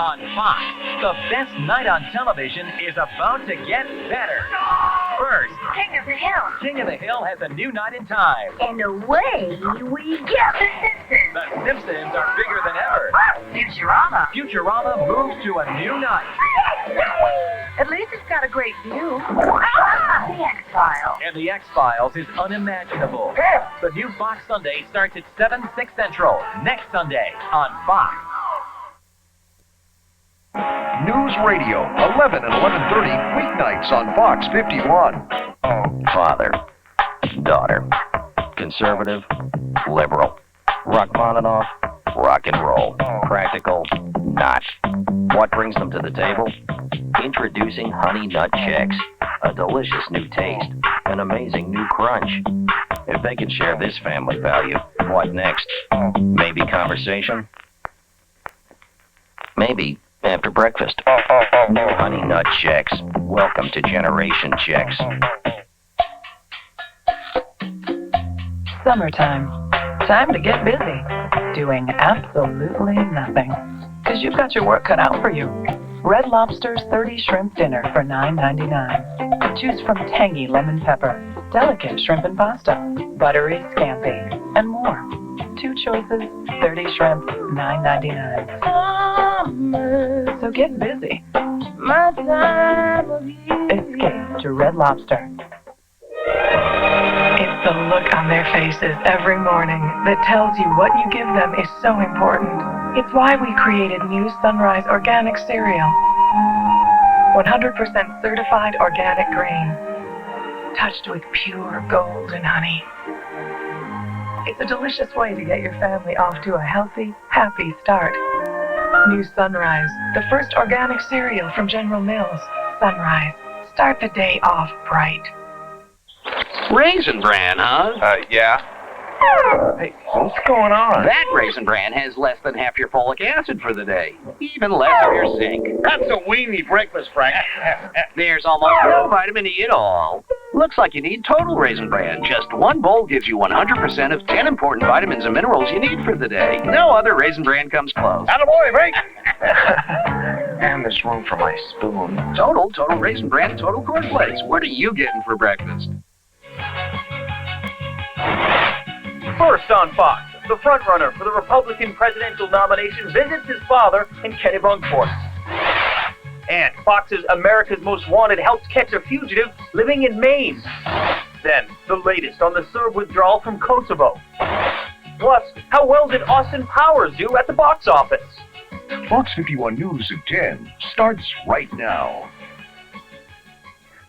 on Fox. The best night on television is about to get better. First, King of the Hill. King of the Hill has a new night in time. And away we go. The Simpsons. The Simpsons are bigger than ever. Futurama. Futurama moves to a new night. At least it's got a great view. The X-Files. And the X-Files is unimaginable. The new Fox Sunday starts at 7, 6 Central, next Sunday on Fox. News Radio, 11 and 11:30, weeknights on Fox 51. Father, daughter, conservative, liberal, Rachmaninoff, rock and roll, practical, not. What brings them to the table? Introducing Honey Nut Checks, a delicious new taste, an amazing new crunch. If they could share this family value, what next? Maybe conversation? Maybe after breakfast. New Honey Nut Checks. Welcome to Generation Checks. Summertime. Time to get busy. Doing absolutely nothing. Because you've got your work cut out for you. Red Lobster's 30 shrimp dinner for $9.99. Choose from tangy lemon pepper, delicate shrimp and pasta, buttery scampi, and more. 2 choices, 30 shrimp, $9.99. So get busy. Escape to Red Lobster. It's the look on their faces every morning that tells you what you give them is so important. It's why we created new Sunrise Organic Cereal. 100% certified organic grain, touched with pure golden honey. It's a delicious way to get your family off to a healthy, happy start. New Sunrise, the first organic cereal from General Mills. Sunrise, start the day off bright. Raisin Bran, huh? Yeah. Hey, what's going on? That Raisin Bran has less than half your folic acid for the day. Even less of your zinc. That's a weenie breakfast, Frank. There's almost no vitamin E at all. Looks like you need total Raisin Bran. Just one bowl gives you 100% of 10 important vitamins and minerals you need for the day. No other Raisin Bran comes close. Attaboy, Frank. And there's room for my spoon. Total Raisin Bran, total cornflakes. What are you getting for breakfast? First on Fox, the frontrunner for the Republican presidential nomination visits his father in Kennebunkport. And Fox's America's Most Wanted helps catch a fugitive living in Maine. Then, the latest on the Serb withdrawal from Kosovo. Plus, how well did Austin Powers do at the box office? Fox 51 News at 10 starts right now.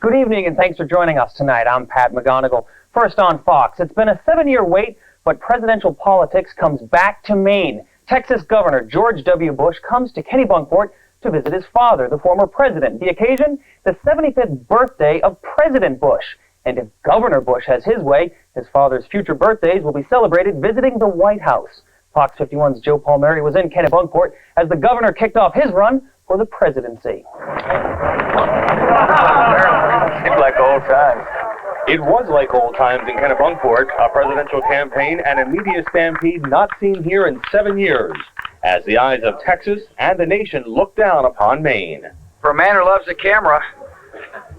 Good evening and thanks for joining us tonight. I'm Pat McGonigal. First on Fox, it's been a 7-year wait, but presidential politics comes back to Maine. Texas Governor George W. Bush comes to Kennebunkport to visit his father, the former president. The occasion, the 75th birthday of President Bush. And if Governor Bush has his way, his father's future birthdays will be celebrated visiting the White House. Fox 51's Joe Palmieri was in Kennebunkport as the governor kicked off his run for the presidency. Seems like old times. It was like old times in Kennebunkport, a presidential campaign and a media stampede not seen here in 7 years, as the eyes of Texas and the nation look down upon Maine. For a man who loves the camera,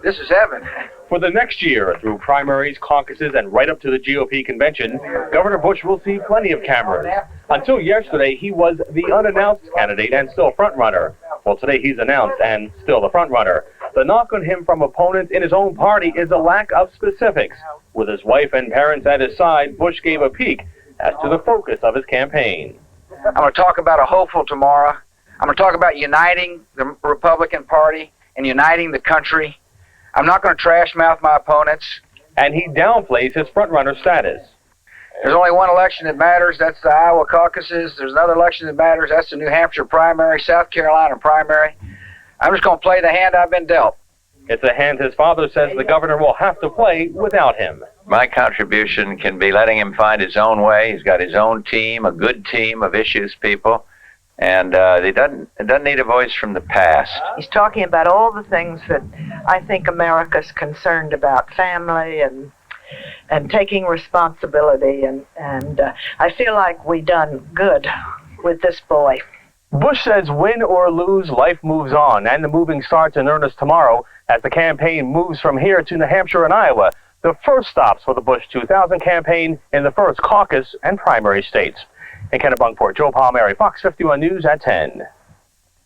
this is heaven. For the next year, through primaries, caucuses, and right up to the GOP convention, Governor Bush will see plenty of cameras. Until yesterday, he was the unannounced candidate and still frontrunner. Well, today he's announced and still the frontrunner. The knock on him from opponents in his own party is a lack of specifics. With his wife and parents at his side, Bush gave a peek as to the focus of his campaign. I'm going to talk about a hopeful tomorrow. I'm going to talk about uniting the Republican Party and uniting the country. I'm not going to trash mouth my opponents. And he downplays his frontrunner status. There's only one election that matters. That's the Iowa caucuses. There's another election that matters. That's the New Hampshire primary, South Carolina primary. I'm just going to play the hand I've been dealt. It's a hand his father says the governor will have to play without him. My contribution can be letting him find his own way. He's got his own team, a good team of issues people, and it doesn't need a voice from the past. He's talking about all the things that I think America's concerned about, family and taking responsibility, and I feel like we done good with this boy. Bush says win or lose, life moves on, and the moving starts in earnest tomorrow as the campaign moves from here to New Hampshire and Iowa, the first stops for the Bush 2000 campaign in the first caucus and primary states. In Kennebunkport, Joe Palmieri, Fox 51 News at 10.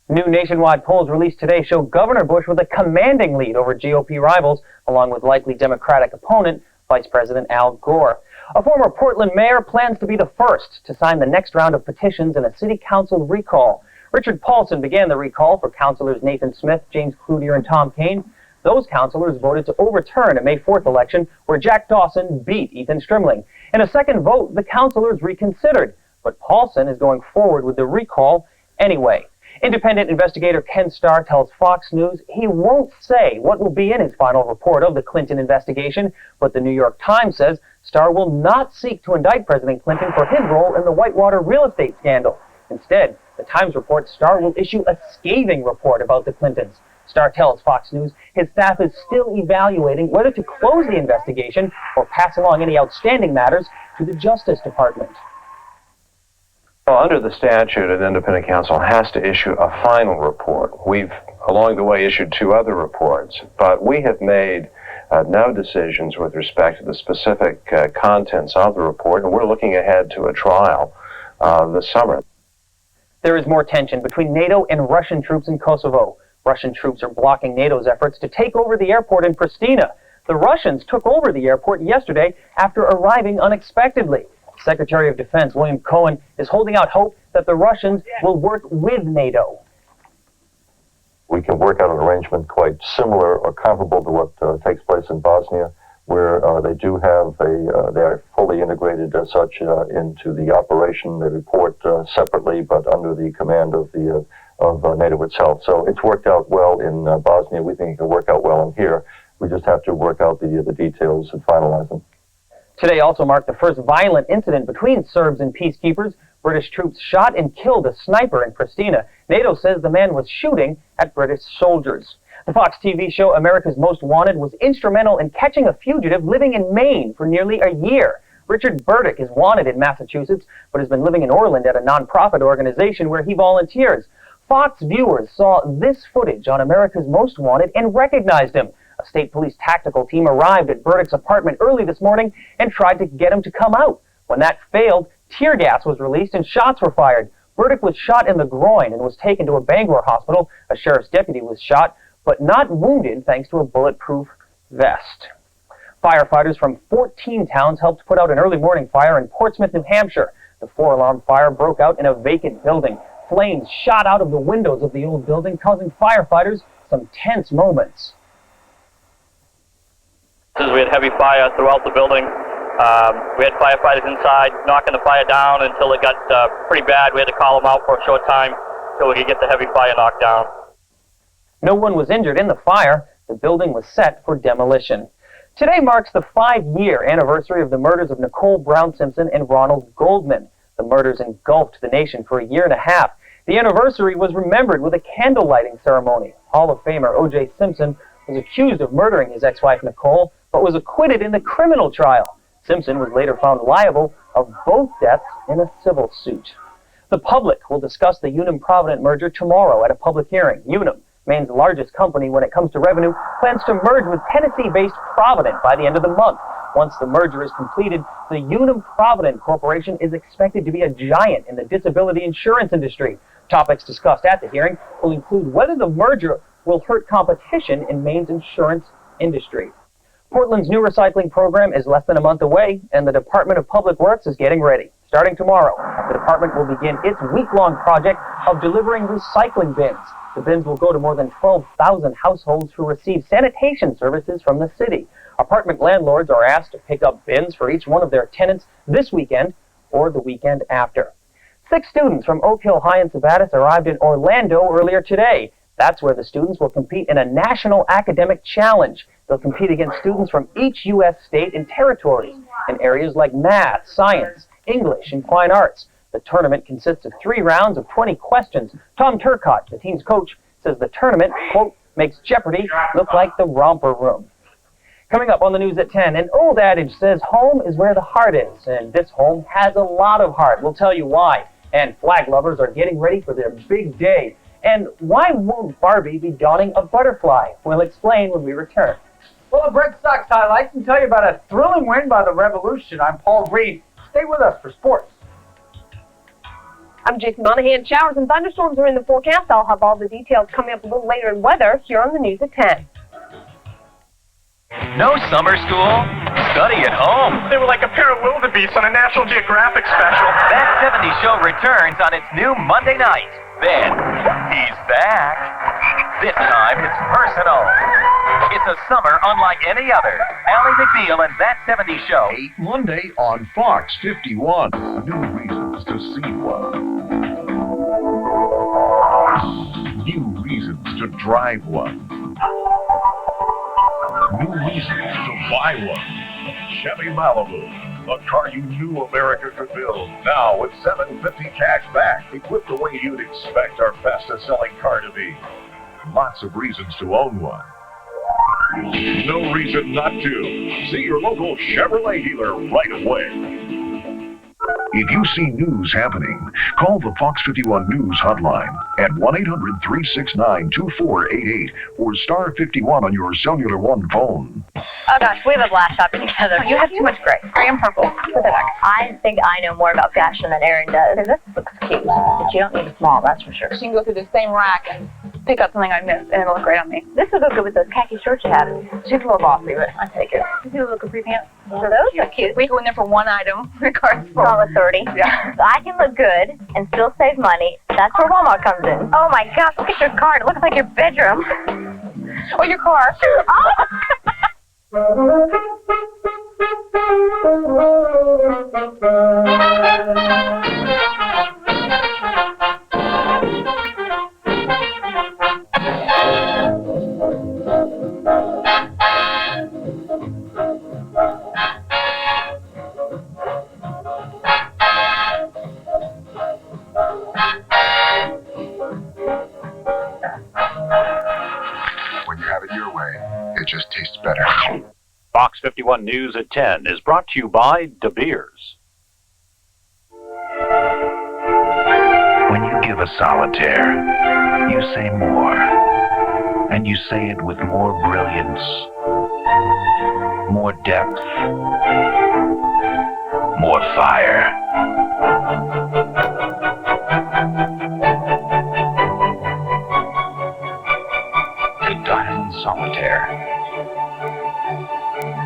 New nationwide polls released today show Governor Bush with a commanding lead over GOP rivals, along with likely Democratic opponent, Vice President Al Gore. A former Portland mayor plans to be the first to sign the next round of petitions in a city council recall. Richard Paulson began the recall for councilors Nathan Smith, James Cloutier, and Tom Kane. Those councilors voted to overturn a May 4th election where Jack Dawson beat Ethan Strimling. In a second vote, the councilors reconsidered, but Paulson is going forward with the recall anyway. Independent investigator Ken Starr tells Fox News he won't say what will be in his final report of the Clinton investigation, but the New York Times says Starr will not seek to indict President Clinton for his role in the Whitewater real estate scandal. Instead, the Times reports Starr will issue a scathing report about the Clintons. Starr tells Fox News his staff is still evaluating whether to close the investigation or pass along any outstanding matters to the Justice Department. Well, under the statute, an independent counsel has to issue a final report. We've, along the way, issued 2 other reports, but we have made no decisions with respect to the specific contents of the report, and we're looking ahead to a trial this summer. There is more tension between NATO and Russian troops in Kosovo. Russian troops are blocking NATO's efforts to take over the airport in Pristina. The Russians took over the airport yesterday after arriving unexpectedly. Secretary of Defense William Cohen is holding out hope that the Russians will work with NATO. We can work out an arrangement quite similar or comparable to what takes place in Bosnia, where they do have they are fully integrated as such into the operation. They report separately, but under the command of NATO itself. So it's worked out well in Bosnia. We think it can work out well in here. We just have to work out the details and finalize them. Today also marked the first violent incident between Serbs and peacekeepers. British troops shot and killed a sniper in Pristina. NATO says the man was shooting at British soldiers. The Fox TV show America's Most Wanted was instrumental in catching a fugitive living in Maine for nearly a year. Richard Burdick is wanted in Massachusetts, but has been living in Orland at a nonprofit organization where he volunteers. Fox viewers saw this footage on America's Most Wanted and recognized him. A state police tactical team arrived at Burdick's apartment early this morning and tried to get him to come out. When that failed, tear gas was released and shots were fired. Burdick was shot in the groin and was taken to a Bangor hospital. A sheriff's deputy was shot, but not wounded thanks to a bulletproof vest. Firefighters from 14 towns helped put out an early morning fire in Portsmouth, New Hampshire. The 4-alarm fire broke out in a vacant building. Flames shot out of the windows of the old building, causing firefighters some tense moments. We had heavy fire throughout the building. We had firefighters inside knocking the fire down until it got pretty bad. We had to call them out for a short time until we could get the heavy fire knocked down. No one was injured in the fire. The building was set for demolition. Today marks the 5-year anniversary of the murders of Nicole Brown Simpson and Ronald Goldman. The murders engulfed the nation for a year and a half. The anniversary was remembered with a candle lighting ceremony. Hall of Famer O.J. Simpson was accused of murdering his ex-wife Nicole, but was acquitted in the criminal trial. Simpson was later found liable of both deaths in a civil suit. The public will discuss the Unum-Provident merger tomorrow at a public hearing. Unum, Maine's largest company when it comes to revenue, plans to merge with Tennessee-based Provident by the end of the month. Once the merger is completed, the Unum-Provident Corporation is expected to be a giant in the disability insurance industry. Topics discussed at the hearing will include whether the merger will hurt competition in Maine's insurance industry. Portland's new recycling program is less than a month away, and the Department of Public Works is getting ready. Starting tomorrow, the department will begin its week-long project of delivering recycling bins. The bins will go to more than 12,000 households who receive sanitation services from the city. Apartment landlords are asked to pick up bins for each one of their tenants this weekend or the weekend after. 6 students from Oak Hill High in Sabattis arrived in Orlando earlier today. That's where the students will compete in a national academic challenge. They'll compete against students from each U.S. state and territories in areas like math, science, English, and fine arts. The tournament consists of 3 rounds of 20 questions. Tom Turcott, the team's coach, says the tournament, quote, makes Jeopardy look like the romper room. Coming up on the news at 10, an old adage says home is where the heart is, and this home has a lot of heart. We'll tell you why. And flag lovers are getting ready for their big day. And why won't Barbie be donning a butterfly? We'll explain when we return. Full of Red Sox highlights and tell you about a thrilling win by the Revolution. I'm Paul Reed. Stay with us for sports. I'm Jason Monahan. Showers and thunderstorms are in the forecast. I'll have all the details coming up a little later in weather here on the news at 10. No summer school? Study at home. They were like a pair of wildebeests on a National Geographic special. That 70s show returns on its new Monday night. Then, he's back. This time, it's personal. It's a summer unlike any other. Ally McBeal and That 70s Show. 8 Monday on Fox 51. New reasons to see one. New reasons to drive one. New reasons to buy one. Chevy Malibu, the car you knew America could build. Now with $750 cash back, equipped the way you'd expect our fastest selling car to be. Lots of reasons to own one. No reason not to. See your local Chevrolet dealer right away. If you see news happening, call the Fox 51 News hotline at 1-800-369-2488 or star 51 on your Cellular One phone. Oh gosh, we have a blast shopping together. You have too much gray. Gray and purple. Put that back. I think I know more about fashion than Erin does. This looks cute, but you don't need a small, that's for sure. She can go through the same rack and pick up something I missed, and it'll look great on me. This would go good with those khaki shorts you have. She's a little bossy, but I take it. You do a little capri pants. So those are cute. We go in there for one item, regardless. All at 30. Yeah. So I can look good and still save money. That's where Walmart comes in. Oh my gosh, look at your car. It looks like your bedroom. Or your car. When you have it your way, it just tastes better. Fox 51 News at 10 is brought to you by De Beers. When you give a solitaire, you say more. And you say it with more brilliance, more depth, more fire. The Diamond Solitaire.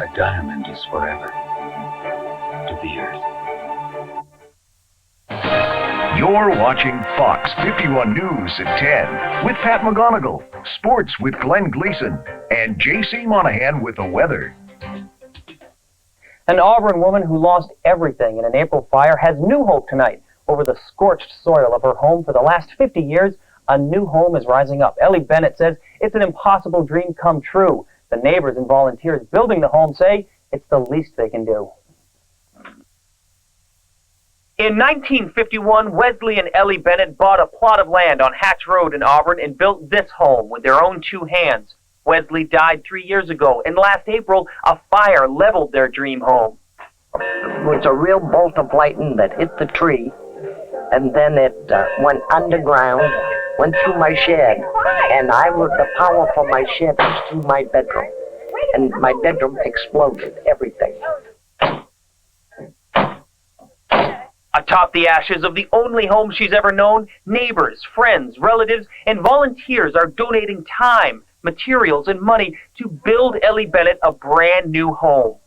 A diamond is forever. De Beers. You're watching Fox 51 News at 10 with Pat McGonigal, sports with Glenn Gleason, and J.C. Monahan with the weather. An Auburn woman who lost everything in an April fire has new hope tonight. Over the scorched soil of her home for the last 50 years, a new home is rising up. Ellie Bennett says it's an impossible dream come true. The neighbors and volunteers building the home say it's the least they can do. In 1951, Wesley and Ellie Bennett bought a plot of land on Hatch Road in Auburn and built this home with their own two hands. Wesley died 3 years ago, and last April, a fire leveled their dream home. It was a real bolt of lightning that hit the tree, and then it went underground, went through my shed, and the power from my shed was through my bedroom, and my bedroom exploded, everything. Atop the ashes of the only home she's ever known, neighbors, friends, relatives, and volunteers are donating time, materials, and money to build Ellie Bennett a brand new home.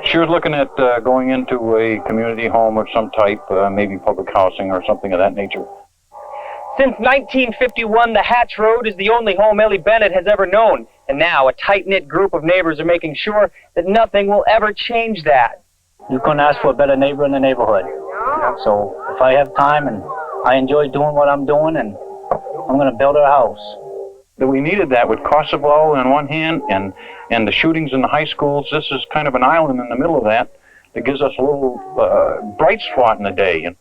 She was looking at going into a community home of some type, maybe public housing or something of that nature. Since 1951, the Hatch Road is the only home Ellie Bennett has ever known, and now a tight-knit group of neighbors are making sure that nothing will ever change that. You couldn't ask for a better neighbor in the neighborhood. So if I have time and I enjoy doing what I'm doing, and I'm going to build her a house. That we needed that with Kosovo on one hand and the shootings in the high schools. This is kind of an island in the middle of that gives us a little bright spot in the day.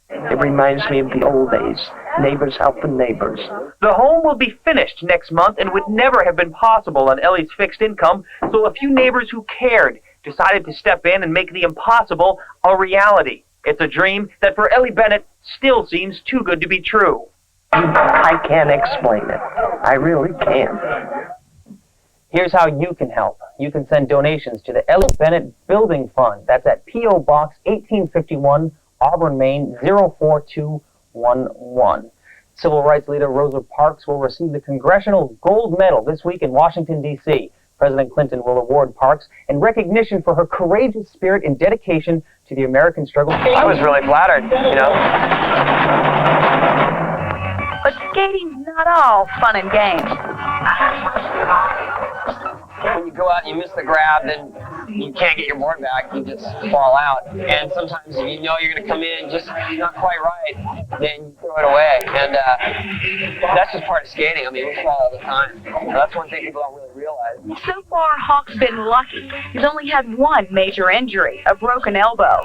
It reminds me of the old days, neighbors helping neighbors. The home will be finished next month and would never have been possible on Ellie's fixed income, so a few neighbors who cared decided to step in and make the impossible a reality. It's a dream that for Ellie Bennett still seems too good to be true. I can't explain it. I really can't. Here's how you can help. You can send donations to the Ellie Bennett Building Fund. That's at P.O. Box 1851, Auburn, Maine 04211. Civil rights leader Rosa Parks will receive the Congressional Gold Medal this week in Washington, D.C. President Clinton will award Parks in recognition for her courageous spirit and dedication to the American struggle. I was really flattered, you know. But skating's not all fun and games. When you go out and you miss the grab, then you can't get your board back. You just fall out. And sometimes if you know you're going to come in just not quite right, then you throw it away. And that's just part of skating. I mean, we fall all the time. And that's one thing people don't really realize. So far, Hawk's been lucky. He's only had one major injury, a broken elbow.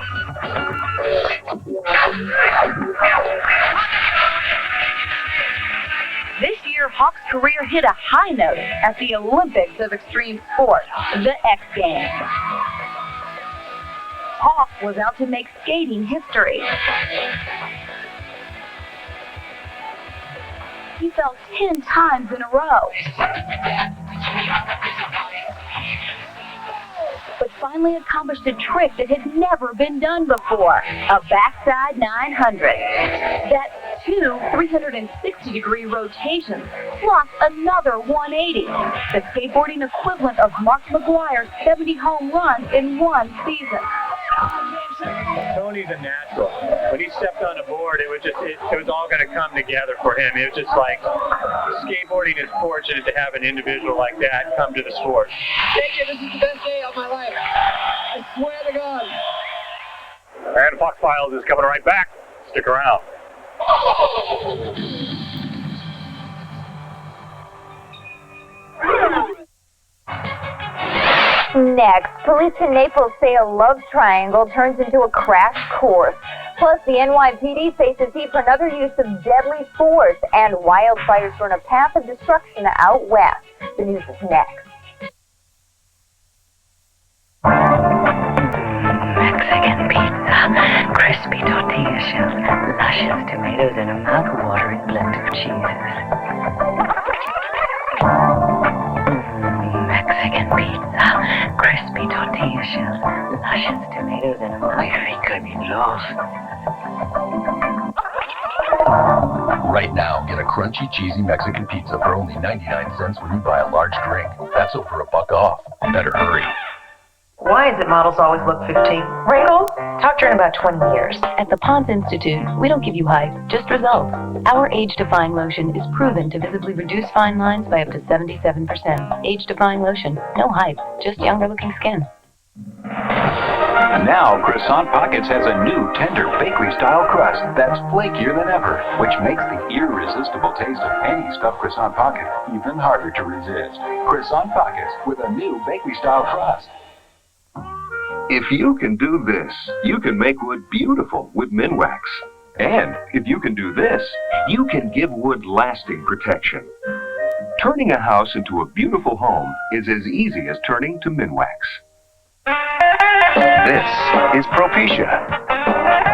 This year, Hawk's career hit a high note at the Olympics of extreme sport, the X Games. Hawk was out to make skating history. He fell 10 times in a row. But finally accomplished a trick that had never been done before, a backside 900. That's two 360-degree rotations, plus another 180, the skateboarding equivalent of Mark McGwire's 70 home runs in one season. Tony's a natural. When he stepped on the board, it was all going to come together for him. It was just like skateboarding is fortunate to have an individual like that come to the sport. Thank you. This is the best day of my life. I swear to God. And Fox Files is coming right back. Stick around. Next, police in Naples say a love triangle turns into a crash course. Plus, the NYPD faces heat for another use of deadly force, and wildfires burn a path of destruction out west. The news is next. Mexican pizza, crispy tortilla shells, luscious tomatoes, and a mouth-watering blend of cheeses. Mexican pizza, crispy tortilla shells, luscious tomatoes, and a Right now, get a crunchy, cheesy Mexican pizza for only 99 cents when you buy a large drink. That's over $1 off. Better hurry. Why is it models always look 15? Wrinkles? Talk to her in about 20 years. At the Pond's Institute, we don't give you hype, just results. Our age-defying lotion is proven to visibly reduce fine lines by up to 77%. Age-defying lotion, no hype, just younger-looking skin. Now, Croissant Pockets has a new tender bakery-style crust that's flakier than ever, which makes the irresistible taste of any stuffed croissant pocket even harder to resist. Croissant Pockets with a new bakery-style crust. If you can do this, you can make wood beautiful with Minwax. And if you can do this, you can give wood lasting protection. Turning a house into a beautiful home is as easy as turning to Minwax. This is Propecia.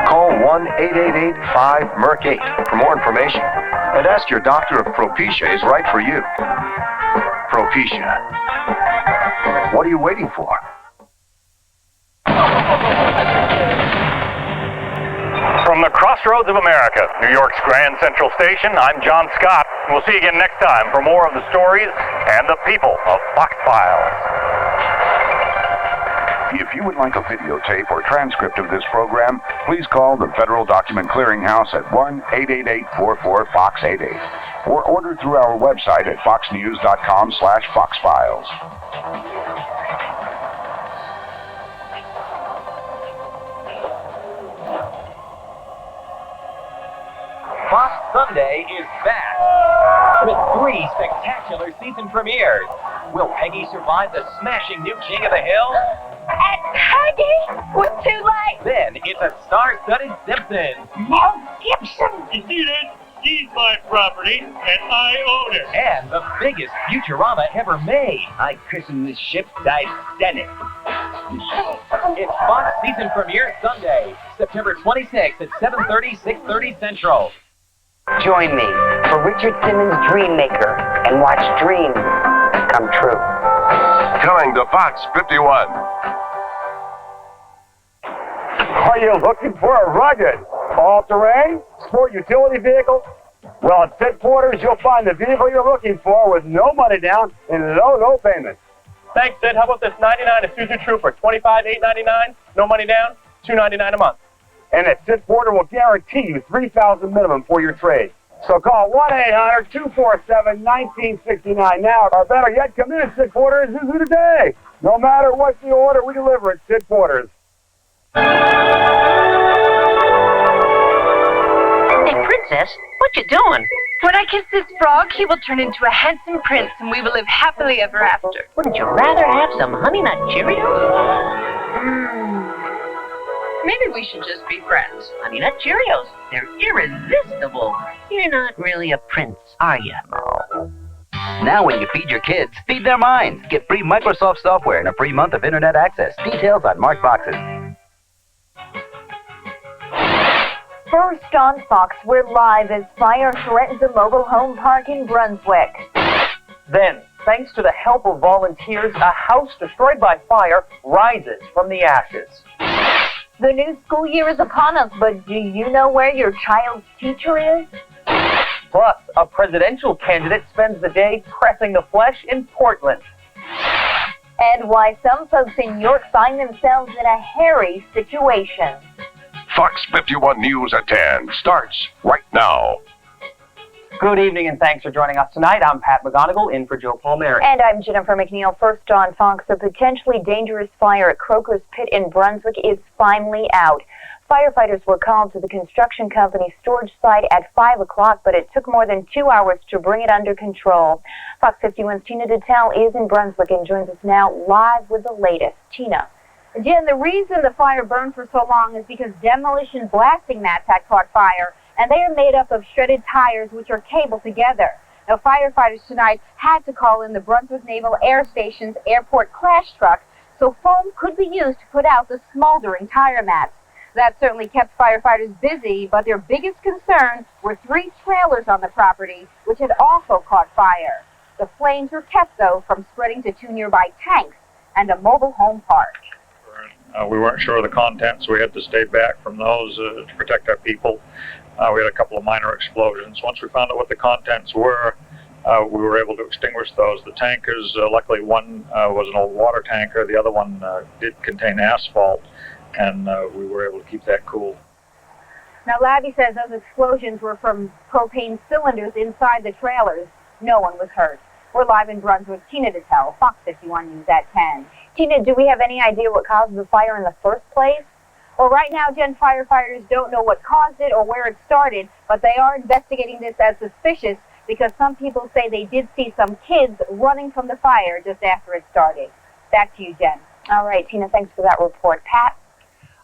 Call 1-888-5-MERC-8 for more information and ask your doctor if Propecia is right for you. Propecia. What are you waiting for? From the crossroads of America, New York's Grand Central Station, I'm John Scott. We'll see you again next time for more of the stories and the people of Fox Files. If you would like a videotape or transcript of this program, please call the Federal Document Clearinghouse at 1-888-44-FOX-88 or order through our website at foxnews.com/foxfiles. Fox Sunday is back with 3 spectacular season premieres. Will Peggy survive the smashing new King of the Hill? And Peggy was too late. Then it's a star-studded Simpsons. Mel Gibson. You He's my property, and I own it. And the biggest Futurama ever made. I christened this ship Bennett. It's Fox season premiere Sunday, September 26th at 7:30, 6:30 Central. Join me for Richard Simmons' Dream Maker and watch dreams come true. Coming to Fox 51. Are you looking for a rugged, all-terrain, sport utility vehicle? Well, at Sid Porter's, you'll find the vehicle you're looking for with no money down and no payments. Thanks, Sid. How about this 99 Isuzu Trooper? $25,899, no money down, $299 a month. And at Sid Porter will guarantee you $3,000 minimum for your trade. So call 1-800-247-1969 now, or better yet, come in at Sid Porter's Isuzu today. No matter what you order, we deliver at Sid Porter's. Hey, Princess, what you doing? When I kiss this frog, he will turn into a handsome prince, and we will live happily ever after. Wouldn't you rather have some Honey Nut Cheerios? Maybe we should just be friends. Honey Nut Cheerios, they're irresistible. You're not really a prince, are you? Now when you feed your kids, feed their minds. Get free Microsoft software and a free month of internet access. Details on marked boxes. First on Fox, we're live as fire threatens a mobile home park in Brunswick. Then, thanks to the help of volunteers, a house destroyed by fire rises from the ashes. The new school year is upon us, but do you know where your child's teacher is? Plus, a presidential candidate spends the day pressing the flesh in Portland. And why some folks in York find themselves in a hairy situation. Fox 51 News at 10 starts right now. Good evening and thanks for joining us tonight. I'm Pat McGonigal in for Joe Palmieri. And I'm Jennifer McNeil. First on Fox, a potentially dangerous fire at Croker's Pit in Brunswick is finally out. Firefighters were called to the construction company's storage site at 5 o'clock, but it took more than 2 hours to bring it under control. Fox 51's Tina Detel is in Brunswick and joins us now live with the latest. Tina. Jen, the reason the fire burned for so long is because demolition blasting mats had caught fire, and they are made up of shredded tires which are cabled together. Now, firefighters tonight had to call in the Brunswick Naval Air Station's airport crash truck, so foam could be used to put out the smoldering tire mats. That certainly kept firefighters busy, but their biggest concern were 3 trailers on the property, which had also caught fire. The flames were kept, though, from spreading to 2 nearby tanks and a mobile home park. We weren't sure of the contents, so we had to stay back from those to protect our people. We had a couple of minor explosions. Once we found out what the contents were, we were able to extinguish those. The tankers, luckily one was an old water tanker, the other one did contain asphalt, and we were able to keep that cool. Now, Labby says those explosions were from propane cylinders inside the trailers. No one was hurt. We're live in Brunswick. Tina Detel, Fox 51 News at 10. Tina, do we have any idea what caused the fire in the first place? Well, right now, Jen, firefighters don't know what caused it or where it started, but they are investigating this as suspicious because some people say they did see some kids running from the fire just after it started. Back to you, Jen. All right, Tina, thanks for that report. Pat?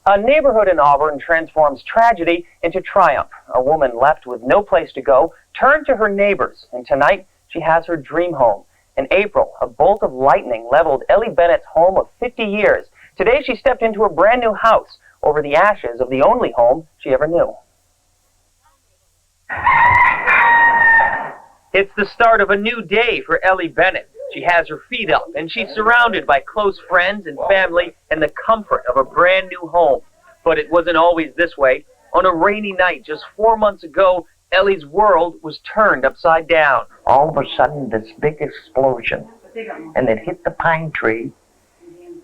A neighborhood in Auburn transforms tragedy into triumph. A woman left with no place to go turned to her neighbors, and tonight she has her dream home. In April, a bolt of lightning leveled Ellie Bennett's home of 50 years. Today she stepped into a brand new house over the ashes of the only home she ever knew. It's the start of a new day for Ellie Bennett. She has her feet up, and she's surrounded by close friends and family and the comfort of a brand new home. But it wasn't always this way. On a rainy night just 4 months ago, Ellie's world was turned upside down. All of a sudden, this big explosion, and it hit the pine tree,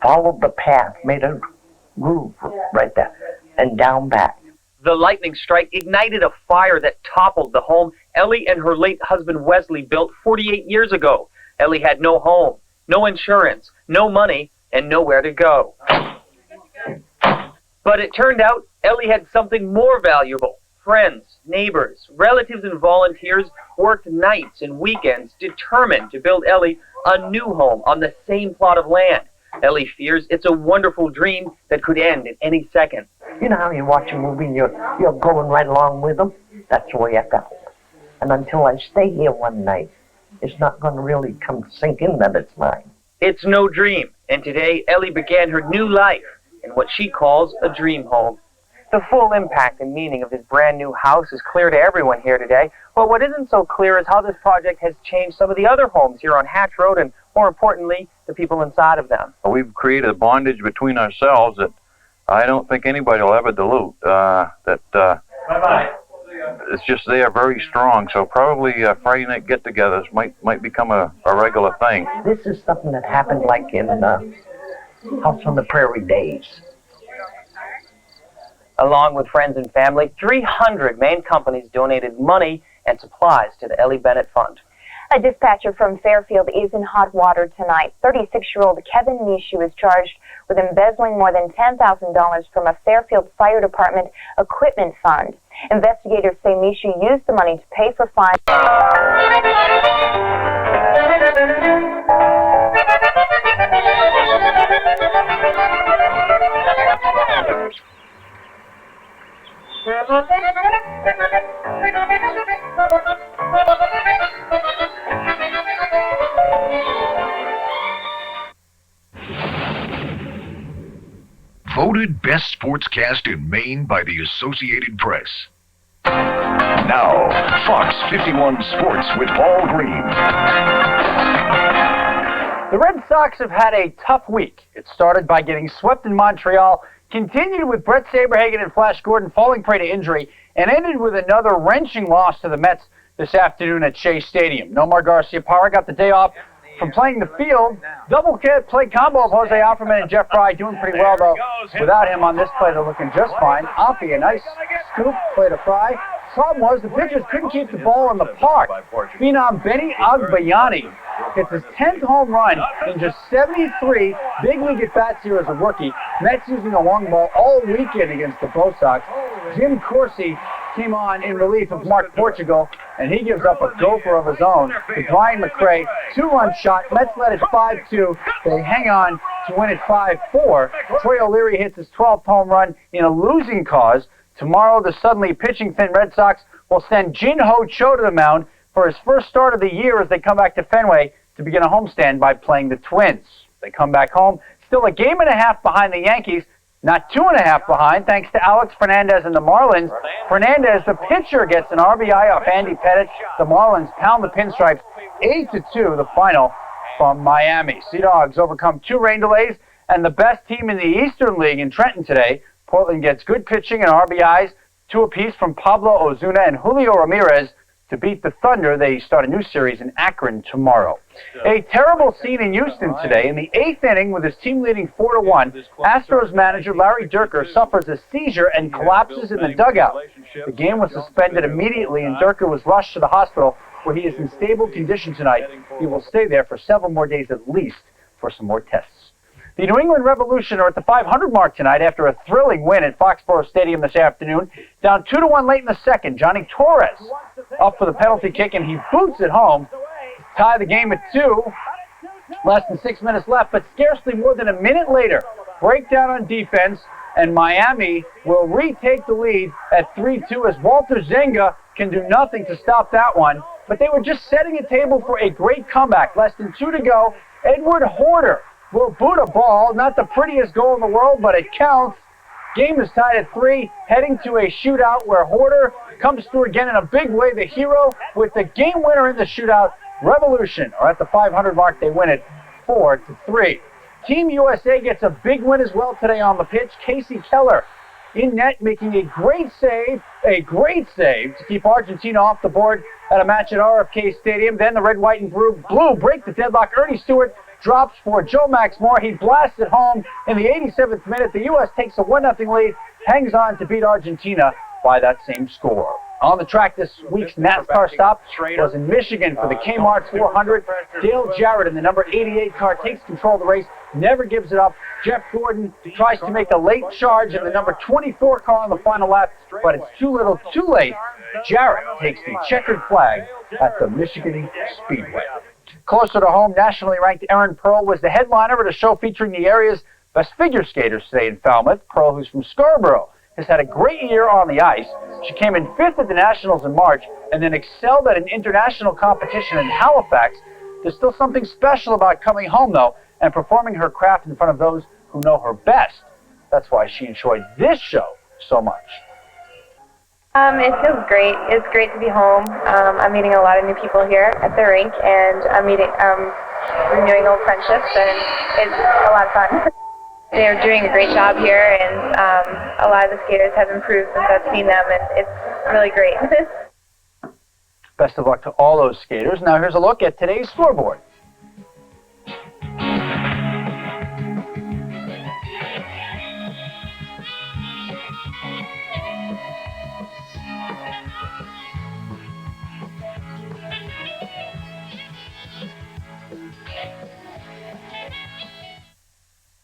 followed the path, made a groove right there, and down back. The lightning strike ignited a fire that toppled the home Ellie and her late husband Wesley built 48 years ago. Ellie had no home, no insurance, no money, and nowhere to go. But it turned out Ellie had something more valuable. Friends, neighbors, relatives, and volunteers worked nights and weekends determined to build Ellie a new home on the same plot of land. Ellie fears it's a wonderful dream that could end at any second. You know how you watch a movie and you're going right along with them? That's the way I felt. And until I stay here one night, it's not going to really come sink in that it's mine. It's no dream, and today Ellie began her new life in what she calls a dream home. The full impact and meaning of this brand new house is clear to everyone here today, but what isn't so clear is how this project has changed some of the other homes here on Hatch Road and, more importantly, the people inside of them. We've created a bondage between ourselves that I don't think anybody will ever dilute. It's just they are very strong, so probably Friday night get-togethers might become a regular thing. This is something that happened like in House on the Prairie days. Along with friends and family, 300 Maine companies donated money and supplies to the Ellie Bennett Fund. A dispatcher from Fairfield is in hot water tonight. 36-year-old Kevin Mishu is charged with embezzling more than $10,000 from a Fairfield Fire Department equipment fund. Investigators say Mishu used the money to pay for fines. Voted best sportscast in Maine by the Associated Press. Now, Fox 51 Sports with Paul Green. The Red Sox have had a tough week. It started by getting swept in Montreal, continued with Brett Saberhagen and Flash Gordon falling prey to injury, and ended with another wrenching loss to the Mets this afternoon at Shea Stadium. Nomar Garciaparra got the day off from playing the field. Double play combo of Jose Offerman and Jeff Fry doing pretty well, though. Without him on this play, they're looking just fine. Offie, a nice scoop play to Fry. Problem was the pitchers couldn't keep the ball in the park. Phenom Benny Agbayani hits his 10th home run in just 73 big league at-bats here as a rookie. Mets using a long ball all weekend against the Bo Sox. Jim Corsi came on in relief of Mark Portugal, and he gives up a gopher of his own to Brian McRae. 2-run shot. Mets led it 5-2. They hang on to win it 5-4. Troy O'Leary hits his 12th home run in a losing cause. Tomorrow, the suddenly pitching thin Red Sox will send Jin-Ho Cho to the mound for his first start of the year as they come back to Fenway to begin a homestand by playing the Twins. They come back home, still a game and a half behind the Yankees, not 2.5 behind, thanks to Alex Fernandez and the Marlins. Fernandez, the pitcher, gets an RBI off Andy Pettit. The Marlins pound the pinstripes 8-2, the final from Miami. Sea Dogs overcome 2 rain delays, and the best team in the Eastern League in Trenton today. Portland gets good pitching and RBIs, 2 apiece from Pablo Ozuna and Julio Ramirez to beat the Thunder. They start a new series in Akron tomorrow. A terrible scene in Houston today. In the 8th inning, with his team leading 4-1, Astros manager Larry Dierker suffers a seizure and collapses in the dugout. The game was suspended immediately, and Dierker was rushed to the hospital, where he is in stable condition tonight. He will stay there for several more days at least for some more tests. The New England Revolution are at the 500 mark tonight after a thrilling win at Foxborough Stadium this afternoon. Down 2-1 late in the second. Johnny Torres up for the penalty kick, and he boots it home. Tie the game at 2. Less than 6 minutes left, but scarcely more than a minute later. Breakdown on defense, and Miami will retake the lead at 3-2 as Walter Zenga can do nothing to stop that one. But they were just setting a table for a great comeback. Less than 2 to go. Edward Horter will boot a ball. Not the prettiest goal in the world, but it counts. Game is tied at 3, heading to a shootout where Horter comes through again in a big way. The hero with the game winner in the shootout. Revolution are at the 500 mark. They win it 4-3. Team USA gets a big win as well today on the pitch. Casey Keller in net, making a great save to keep Argentina off the board at a match at RFK Stadium. Then the red, white, and blue break the deadlock. Ernie Stewart drops for Joe Max Moore. He blasts it home in the 87th minute. The U.S. takes a 1-0 lead, hangs on to beat Argentina by that same score. On the track this week's NASCAR stop was in Michigan for the Kmart 400. Dale Jarrett in the number 88 car takes control of the race, never gives it up. Jeff Gordon tries to make a late charge in the number 24 car on the final lap, but it's too little too late. Jarrett takes the checkered flag at the Michigan Speedway. Closer to home, nationally ranked Erin Pearl was the headliner at a show featuring the area's best figure skaters today in Falmouth. Pearl, who's from Scarborough, has had a great year on the ice. She came in 5th at the Nationals in March and then excelled at an international competition in Halifax. There's still something special about coming home, though, and performing her craft in front of those who know her best. That's why she enjoyed this show so much. It feels great. It's great to be home. I'm meeting a lot of new people here at the rink, and I'm renewing old friendships, and it's a lot of fun. They're doing a great job here, and a lot of the skaters have improved since I've seen them, and it's really great. Best of luck to all those skaters. Now here's a look at today's scoreboard.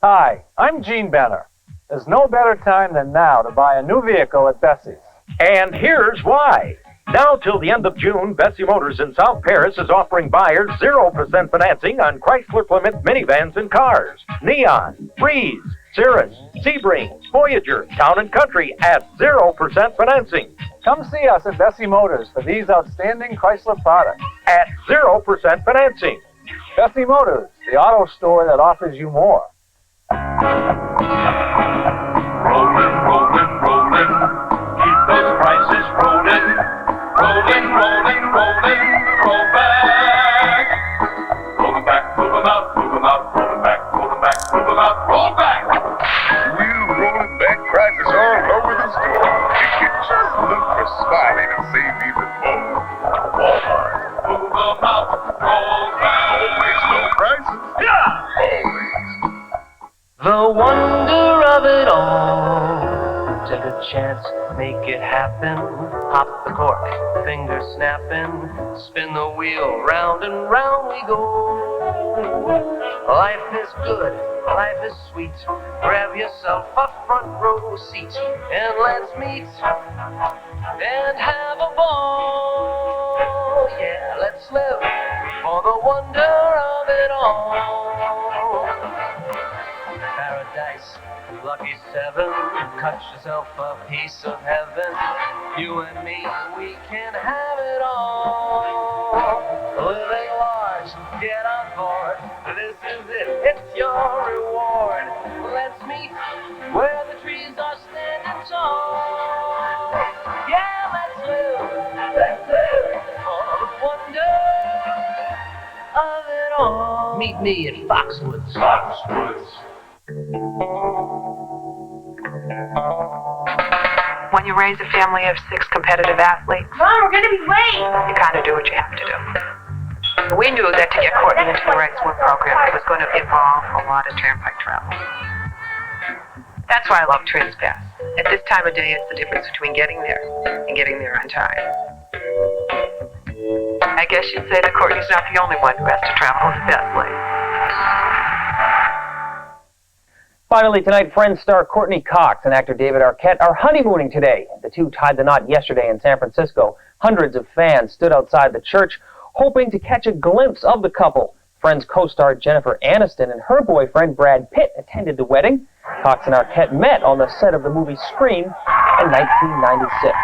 Hi, I'm Gene Benner. There's no better time than now to buy a new vehicle at Bessie's. And here's why. Now till the end of June, Bessie Motors in South Paris is offering buyers 0% financing on Chrysler Plymouth minivans and cars. Neon, Breeze, Cirrus, Sebring, Voyager, Town and Country at 0% financing. Come see us at Bessie Motors for these outstanding Chrysler products. At 0% financing. Bessie Motors, the auto store that offers you more. Rolling, rolling, rolling. Keep those prices rolling. Rolling, rolling, rolling. Roll back. Roll them back, move them out, move them out. Roll them back, move them back, move them out. Roll back. New rolling back prices all over the store. You can just look for Smiley to save even more. Walmart. Move them out. Roll back. Always low prices. Yeah. Always. The wonder of it all. Take a chance, make it happen. Pop the cork, finger snapping. Spin the wheel, round and round we go. Life is good, life is sweet. Grab yourself a front row seat and let's meet and have a ball. Yeah, let's live for the wonder of it all. Paradise, lucky 7, cut yourself a piece of heaven. You and me, we can have it all. Living large, get on board. This is it, it's your reward. Let's meet where the trees are standing tall. Yeah, let's live for the wonder of it all. Meet me at Foxwoods. Foxwoods. When you raise a family of 6 competitive athletes, Mom, we're gonna be late. you kind of do what you have to do. We knew that to get Courtney into the right swim program, it was going to involve a lot of turnpike travel. That's why I love TransPass. At this time of day, it's the difference between getting there and getting there on time. I guess you'd say that Courtney's not the only one who has to travel with the best lane. Finally tonight, Friends star Courtney Cox and actor David Arquette are honeymooning today. The two tied the knot yesterday in San Francisco. Hundreds of fans stood outside the church hoping to catch a glimpse of the couple. Friends co-star Jennifer Aniston and her boyfriend Brad Pitt attended the wedding. Cox and Arquette met on the set of the movie Scream in 1996.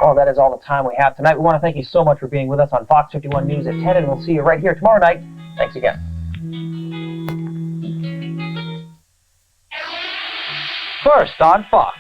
Well, that is all the time we have tonight. We want to thank you so much for being with us on Fox 51 News at 10, and we'll see you right here tomorrow night. Thanks again. First on Fox.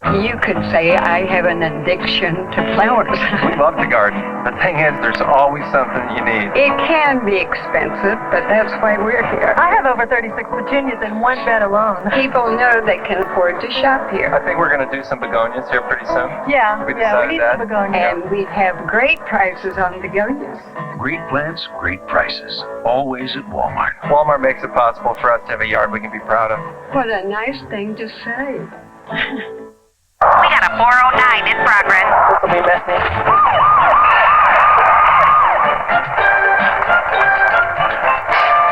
You could say I have an addiction to flowers. We love to garden. The thing is, there's always something you need. It can be expensive, but that's why we're here. I have over 36 petunias in one bed alone. People know they can afford to shop here. I think we're going to do some begonias here pretty soon. Yeah, we we decided need that. some begonias. And we have great prices on begonias. Great plants, great prices. Always at Walmart. Walmart makes it possible for us to have a yard we can be proud of. What a nice thing to say. We got a 409 in progress. This will be messy.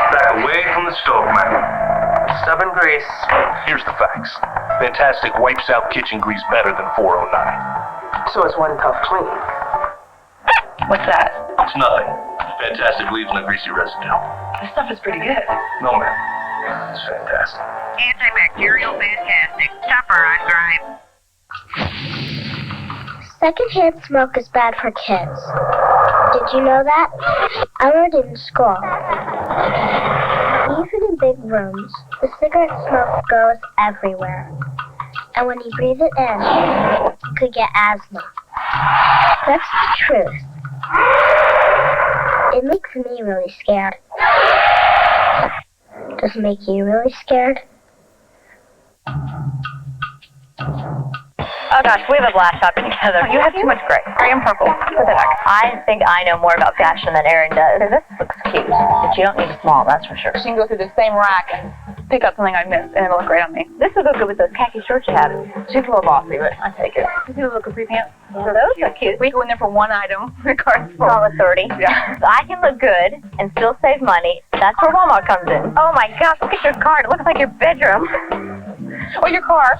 Back away from the stove, madam. Stubborn grease. Here's the facts. Fantastic wipes out kitchen grease better than 409. So it's one tough clean. What's that? It's nothing. Fantastic leaves no greasy residue. This stuff is pretty good. No, ma'am. It's fantastic. Antibacterial fantastic. Tougher on grime. Secondhand smoke is bad for kids. Did you know that? I learned it in school. Even in big rooms, the cigarette smoke goes everywhere. And when you breathe it in, you could get asthma. That's the truth. It makes me really scared. Does it make you really scared? Oh gosh, we have a blast shopping together. You have too much gray. Gray and purple. Put that back. I think I know more about fashion than Erin does. This looks cute, but you don't need a small, that's for sure. She can go through the same rack and pick up something I missed, and it'll look great on me. This would go good with those khaki shorts you have. She's a little bossy, but I take it. you see the little capri pants? So those are cute. We go in there for one item, regards for Call it 30. Yeah. So I can look good and still save money. That's where Walmart comes in. Oh my gosh, look at your card. It looks like your bedroom. Or your car.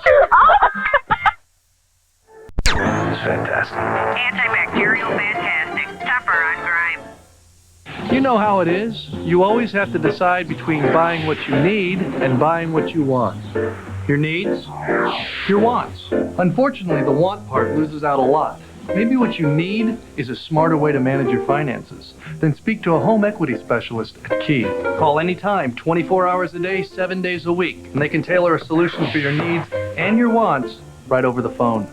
It's fantastic. Antibacterial fantastic. Tougher on grime. You know how it is. You always have to decide between buying what you need and buying what you want. Your needs, your wants. Unfortunately, the want part loses out a lot. Maybe what you need is a smarter way to manage your finances. Then speak to a home equity specialist at Key. Call anytime, 24 hours a day, 7 days a week, and they can tailor a solution for your needs and your wants right over the phone.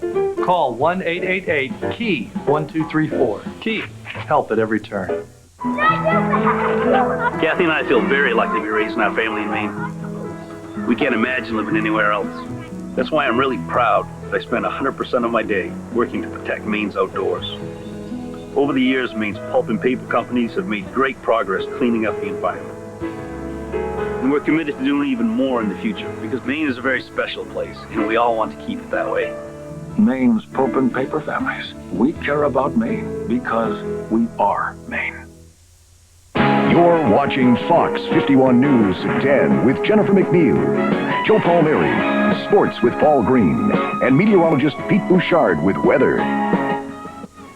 Call 1-888-KEY-1234. Key, help at every turn. Kathy and I feel very lucky to be raising our family in Maine. We can't imagine living anywhere else. That's why I'm really proud that I spend 100% of my day working to protect Maine's outdoors. Over the years, Maine's pulp and paper companies have made great progress cleaning up the environment. And we're committed to doing even more in the future because Maine is a very special place and we all want to keep it that way. Maine's pulp and paper families. We care about Maine because we are Maine. You're watching Fox 51 News at 10 with Jennifer McNeil, Joe Palmieri, Sports with Paul Green, and meteorologist Pete Bouchard with weather.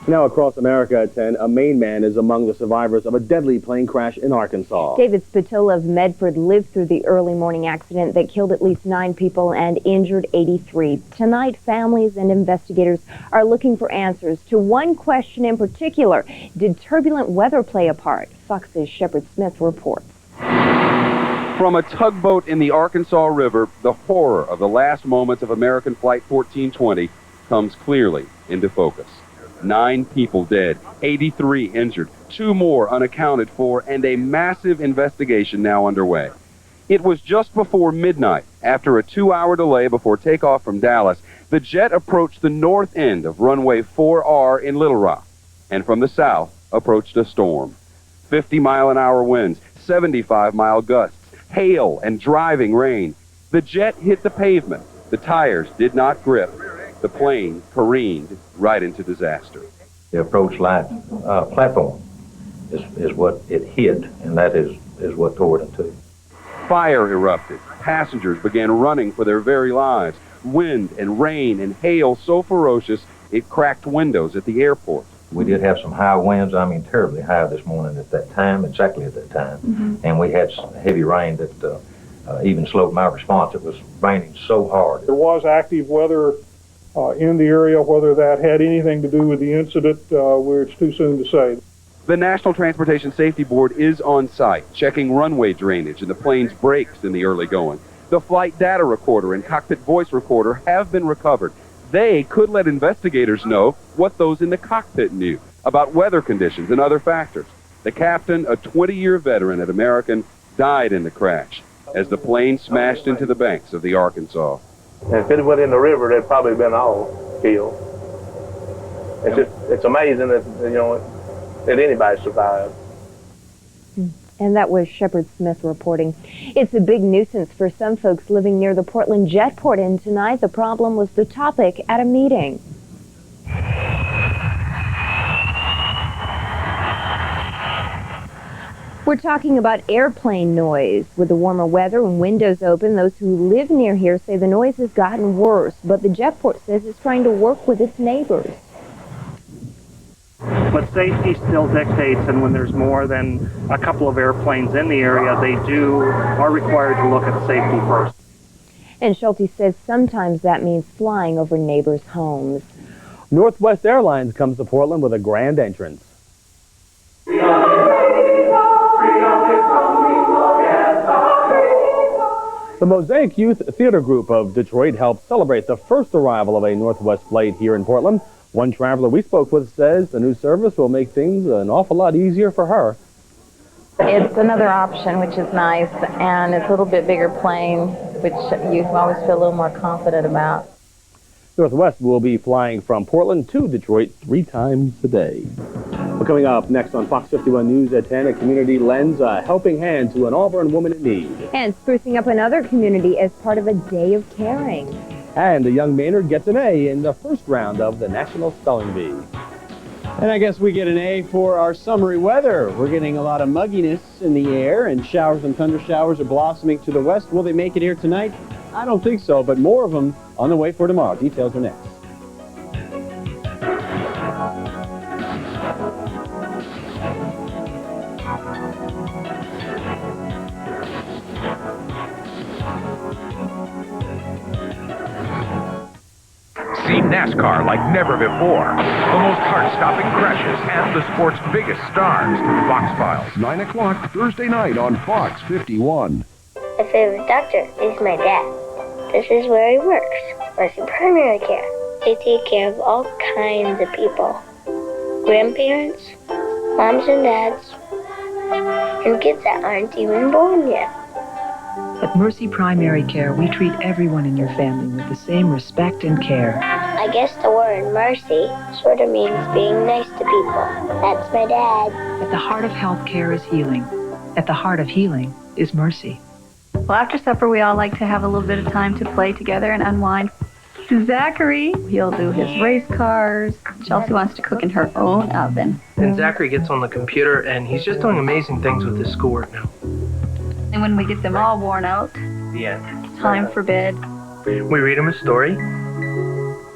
Now across America at 10, a Maine man is among the survivors of a deadly plane crash in Arkansas. David Spatola of Medford lived through the early morning accident that killed at least 9 people and injured 83. Tonight, families and investigators are looking for answers to one question in particular. Did turbulent weather play a part? Fox's Shepard Smith reports. From a tugboat in the Arkansas River, the horror of the last moments of American Flight 1420 comes clearly into focus. 9 people dead, 83 injured, 2 more unaccounted for, and a massive investigation now underway. It was just before midnight, after a 2-hour delay before takeoff from Dallas, the jet approached the north end of runway 4R in Little Rock, and from the south approached a storm. 50-mile-an-hour winds, 75-mile gusts, hail, and driving rain. The jet hit the pavement. The tires did not grip. The plane careened right into disaster. The approach line platform is what it hit, and that is what tore it in two. Fire erupted. Passengers began running for their very lives. Wind and rain and hail so ferocious it cracked windows at the airport. We did have some high winds, I mean terribly high this morning at that time, exactly at that time. And we had some heavy rain that even slowed my response. It was raining so hard. There was active weather in the area. Whether that had anything to do with the incident, where it's too soon to say. The National Transportation Safety Board is on site, checking runway drainage and the plane's brakes in the early going. The flight data recorder and cockpit voice recorder have been recovered. They could let investigators know what those in the cockpit knew about weather conditions and other factors. The captain, a 20-year veteran at American, died in the crash as the plane smashed into the banks of the Arkansas. And if it went in the river, they'd probably been all killed. It's amazing that, that anybody survived. And that was Shepard Smith reporting. It's a big nuisance for some folks living near the Portland Jetport, and tonight the problem was the topic at a meeting. We're talking about airplane noise. With the warmer weather and windows open, those who live near here say the noise has gotten worse, but the Jetport says it's trying to work with its neighbors. But safety still dictates, and when there's more than a couple of airplanes in the area, they are required to look at safety first. And Schulte says sometimes that means flying over neighbors' homes. Northwest Airlines comes to Portland with a grand entrance. The Mosaic Youth Theater Group of Detroit helped celebrate the first arrival of a Northwest flight here in Portland. One traveler we spoke with says the new service will make things an awful lot easier for her. It's another option, which is nice, and it's a little bit bigger plane, which you always feel a little more confident about. Northwest will be flying from Portland to Detroit 3 times a day. Well, coming up next on Fox 51 News at 10, a community lends a helping hand to an Auburn woman in need. And sprucing up another community as part of a day of caring. And a young Maynard gets an A in the first round of the National Spelling Bee. And I guess we get an A for our summery weather. We're getting a lot of mugginess in the air, and showers and thunder showers are blossoming to the west. Will they make it here tonight? I don't think so, but more of them on the way for tomorrow. Details are next. See NASCAR like never before. The most heart-stopping crashes and the sport's biggest stars. Fox Files. 9 o'clock Thursday night on Fox 51. My favorite doctor is my dad. This is where he works. Mercy Primary Care. They take care of all kinds of people. Grandparents, moms and dads, and kids that aren't even born yet. At Mercy Primary Care, we treat everyone in your family with the same respect and care. I guess the word mercy sort of means being nice to people. That's my dad. At the heart of health care is healing. At the heart of healing is mercy. Well, after supper, we all like to have a little bit of time to play together and unwind. Zachary, he'll do his race cars. Chelsea wants to cook in her own oven. And Zachary gets on the computer, and he's just doing amazing things with his schoolwork now. And when we get them all worn out, Yeah. time for bed. We read him a story,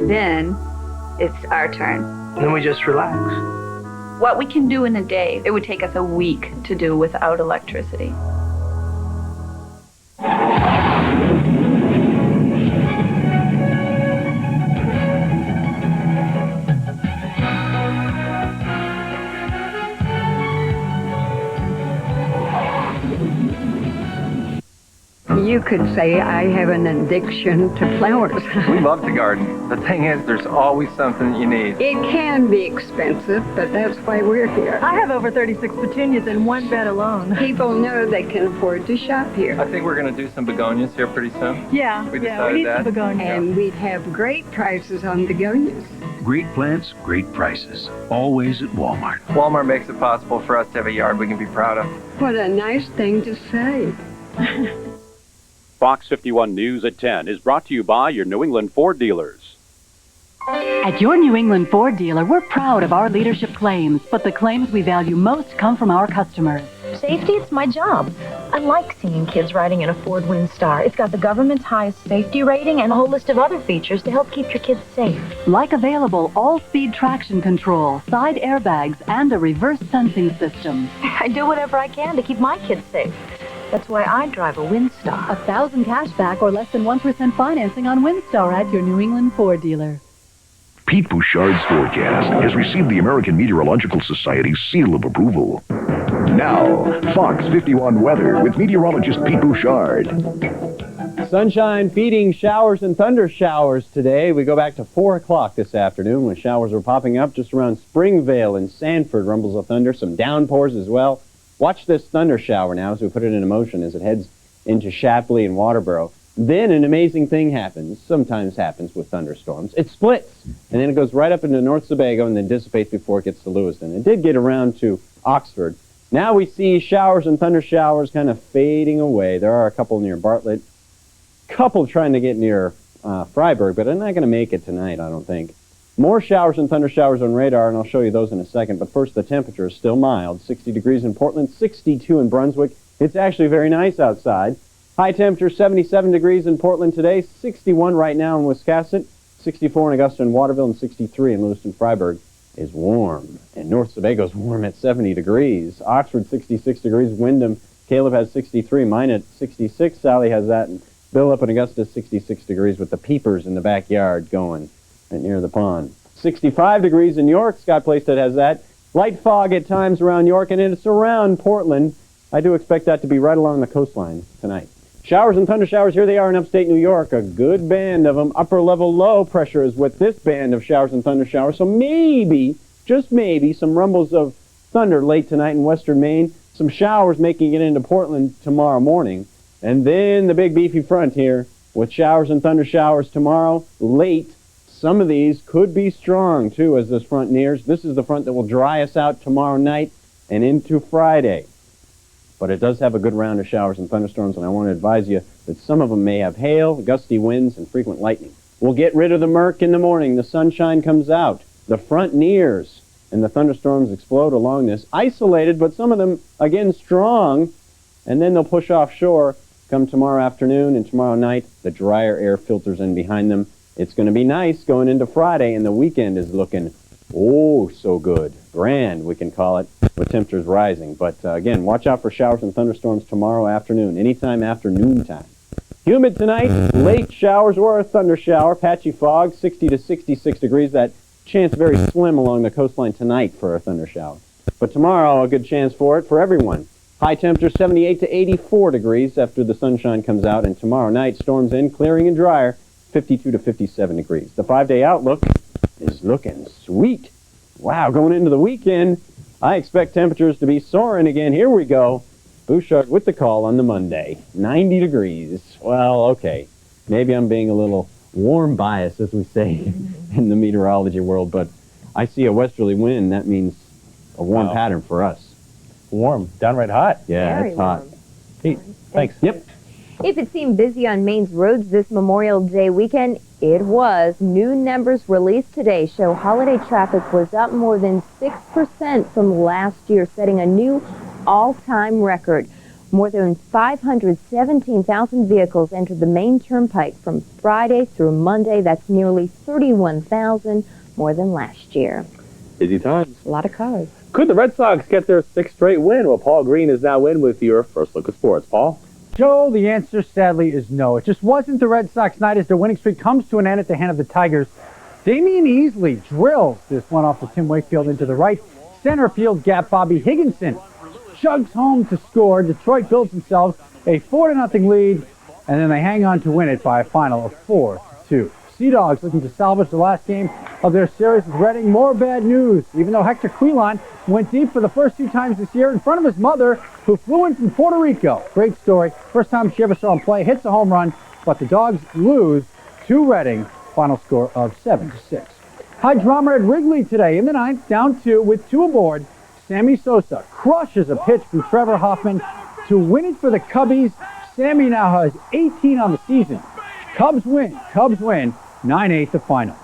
Then it's our turn. and then we just relax. What we can do in a day, it would take us a week to do without electricity. You could say I have an addiction to flowers. We love to garden. The thing is, there's always something you need. It can be expensive, but that's why we're here. I have over 36 petunias in one bed alone. People know they can afford to shop here. I think we're going to do some begonias here pretty soon. Yeah, We we decided need that. some begonias. And we'd have great prices on begonias. Great plants, great prices. Always at Walmart. Walmart makes it possible for us to have a yard we can be proud of. What a nice thing to say. Fox 51 News at 10 is brought to you by your New England Ford dealers. At your New England Ford dealer, we're proud of our leadership claims, but the claims we value most come from our customers. Safety, it's my job. I like seeing kids riding in a Ford Windstar. It's got the government's highest safety rating and a whole list of other features to help keep your kids safe. Like available all-speed traction control, side airbags, and a reverse sensing system. I do whatever I can to keep my kids safe. That's why I drive a Windstar. 1,000 cash back or less than 1% financing on Windstar at your New England Ford dealer. Pete Bouchard's forecast has received the American Meteorological Society's seal of approval. Now, Fox 51 weather with meteorologist Pete Bouchard. Sunshine feeding showers and thunder showers today. We go back to 4 o'clock this afternoon when showers were popping up just around Springvale and Sanford. Rumbles of thunder, some downpours as well. Watch this thunder shower now as we put it into motion as it heads into Shapley and Waterboro. Then an amazing thing happens, sometimes happens with thunderstorms. It splits, and then it goes right up into North Sebago and then dissipates before it gets to Lewiston. It did get around to Oxford. Now we see showers and thunder showers kind of fading away. There are a couple near Bartlett, couple trying to get near Freiburg, but they're not going to make it tonight, I don't think. More showers and thunder showers on radar, and I'll show you those in a second. But first, the temperature is still mild. 60 degrees in Portland, 62 in Brunswick. It's actually very nice outside. High temperature, 77 degrees in Portland today, 61 right now in Wiscasset, 64 in Augusta and Waterville, and 63 in Lewiston Freiburg is warm. And North Sebago's warm at 70 degrees. Oxford, 66 degrees. Wyndham, Caleb has 63. Mine at 66. Sally has that. And Bill up in Augusta, 66 degrees with the peepers in the backyard going right near the pond. 65 degrees in York. Scott Plaisted has that. Light fog at times around York, and it's around Portland. I do expect that to be right along the coastline tonight. Showers and thunder showers, here they are in upstate New York. A good band of them. Upper level low pressure is with this band of showers and thunder showers. So maybe, just maybe, some rumbles of thunder late tonight in western Maine. Some showers making it into Portland tomorrow morning. And then the big beefy front here with showers and thunder showers tomorrow late. Some of these could be strong, too, as this front nears. This is the front that will dry us out tomorrow night and into Friday. But it does have a good round of showers and thunderstorms, and I want to advise you that some of them may have hail, gusty winds, and frequent lightning. We'll get rid of the murk in the morning. The sunshine comes out. The front nears, and the thunderstorms explode along this. Isolated, but some of them, again, strong, and then they'll push offshore come tomorrow afternoon and tomorrow night. The drier air filters in behind them. It's going to be nice going into Friday, and the weekend is looking, oh, so good. Grand, we can call it, with temperatures rising. But again, watch out for showers and thunderstorms tomorrow afternoon, anytime after noontime. Humid tonight, late showers or a thunder shower, patchy fog, 60 to 66 degrees. That chance very slim along the coastline tonight for a thunder shower. But tomorrow, a good chance for it for everyone. High temperature 78 to 84 degrees after the sunshine comes out, and tomorrow night, storms in, clearing and drier, 52 to 57 degrees. The 5-day outlook is looking sweet. Wow, going into the weekend, I expect temperatures to be soaring again. Here we go. Bouchard with the call on the Monday. 90 degrees. Well, okay. Maybe I'm being a little warm biased, as we say in the meteorology world, but I see a westerly wind. That means a warm pattern for us. Warm, downright hot. Yeah, Very it's hot. warm. Pete, Thanks. Yep. If it seemed busy on Maine's roads this Memorial Day weekend, it was. New numbers released today show holiday traffic was up more than 6% from last year, setting a new all-time record. More than 517,000 vehicles entered the Maine Turnpike from Friday through Monday. That's nearly 31,000 more than last year. Busy times. A lot of cars. Could the Red Sox get their 6th straight win? Well, Paul Green is now in with your first look at sports. Paul? Joe, the answer sadly is no. It just wasn't the Red Sox night as their winning streak comes to an end at the hand of the Tigers. Damian Easley drills this one off to Tim Wakefield into the right center field gap. Bobby Higginson chugs home to score. Detroit builds themselves a 4-0 lead, and then they hang on to win it by a final of 4-2. Sea Dogs looking to salvage the last game of their series with Reading. More bad news. Even though Hector Quilon went deep for the first 2 times this year in front of his mother, who flew in from Puerto Rico. Great story. First time she ever saw him play. Hits a home run, but the Dogs lose to Reading. Final score of 7-6. High drama at Wrigley today. In the 9th, down 2 with 2 aboard. Sammy Sosa crushes a pitch from Trevor Hoffman to win it for the Cubbies. Sammy now has 18 on the season. Cubs win. 9-8 the final.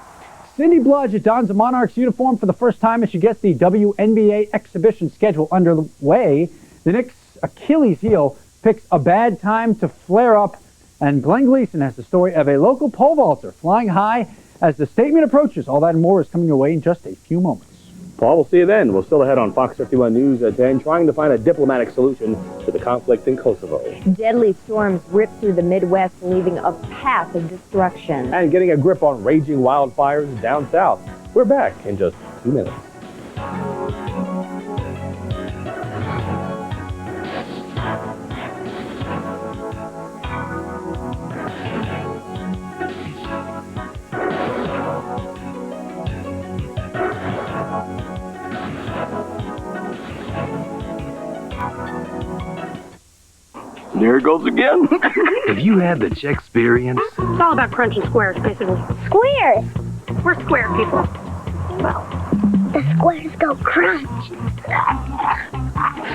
Cindy Bludge dons a Monarchs uniform for the first time as she gets the WNBA exhibition schedule underway. The Knicks' Achilles heel picks a bad time to flare up, and Glenn Gleason has the story of a local pole vaulter flying high as the statement approaches. All that and more is coming your way in just a few moments. Paul, we'll see you then. We're still ahead on Fox 51 News at 10, trying to find a diplomatic solution to the conflict in Kosovo. Deadly storms rip through the Midwest, leaving a path of destruction. And getting a grip on raging wildfires down south. We're back in just 2 minutes. There it goes again. Have you had the Czech experience? It's all about crunching squares, basically. Squares? We're square people. Well, the squares go crunch.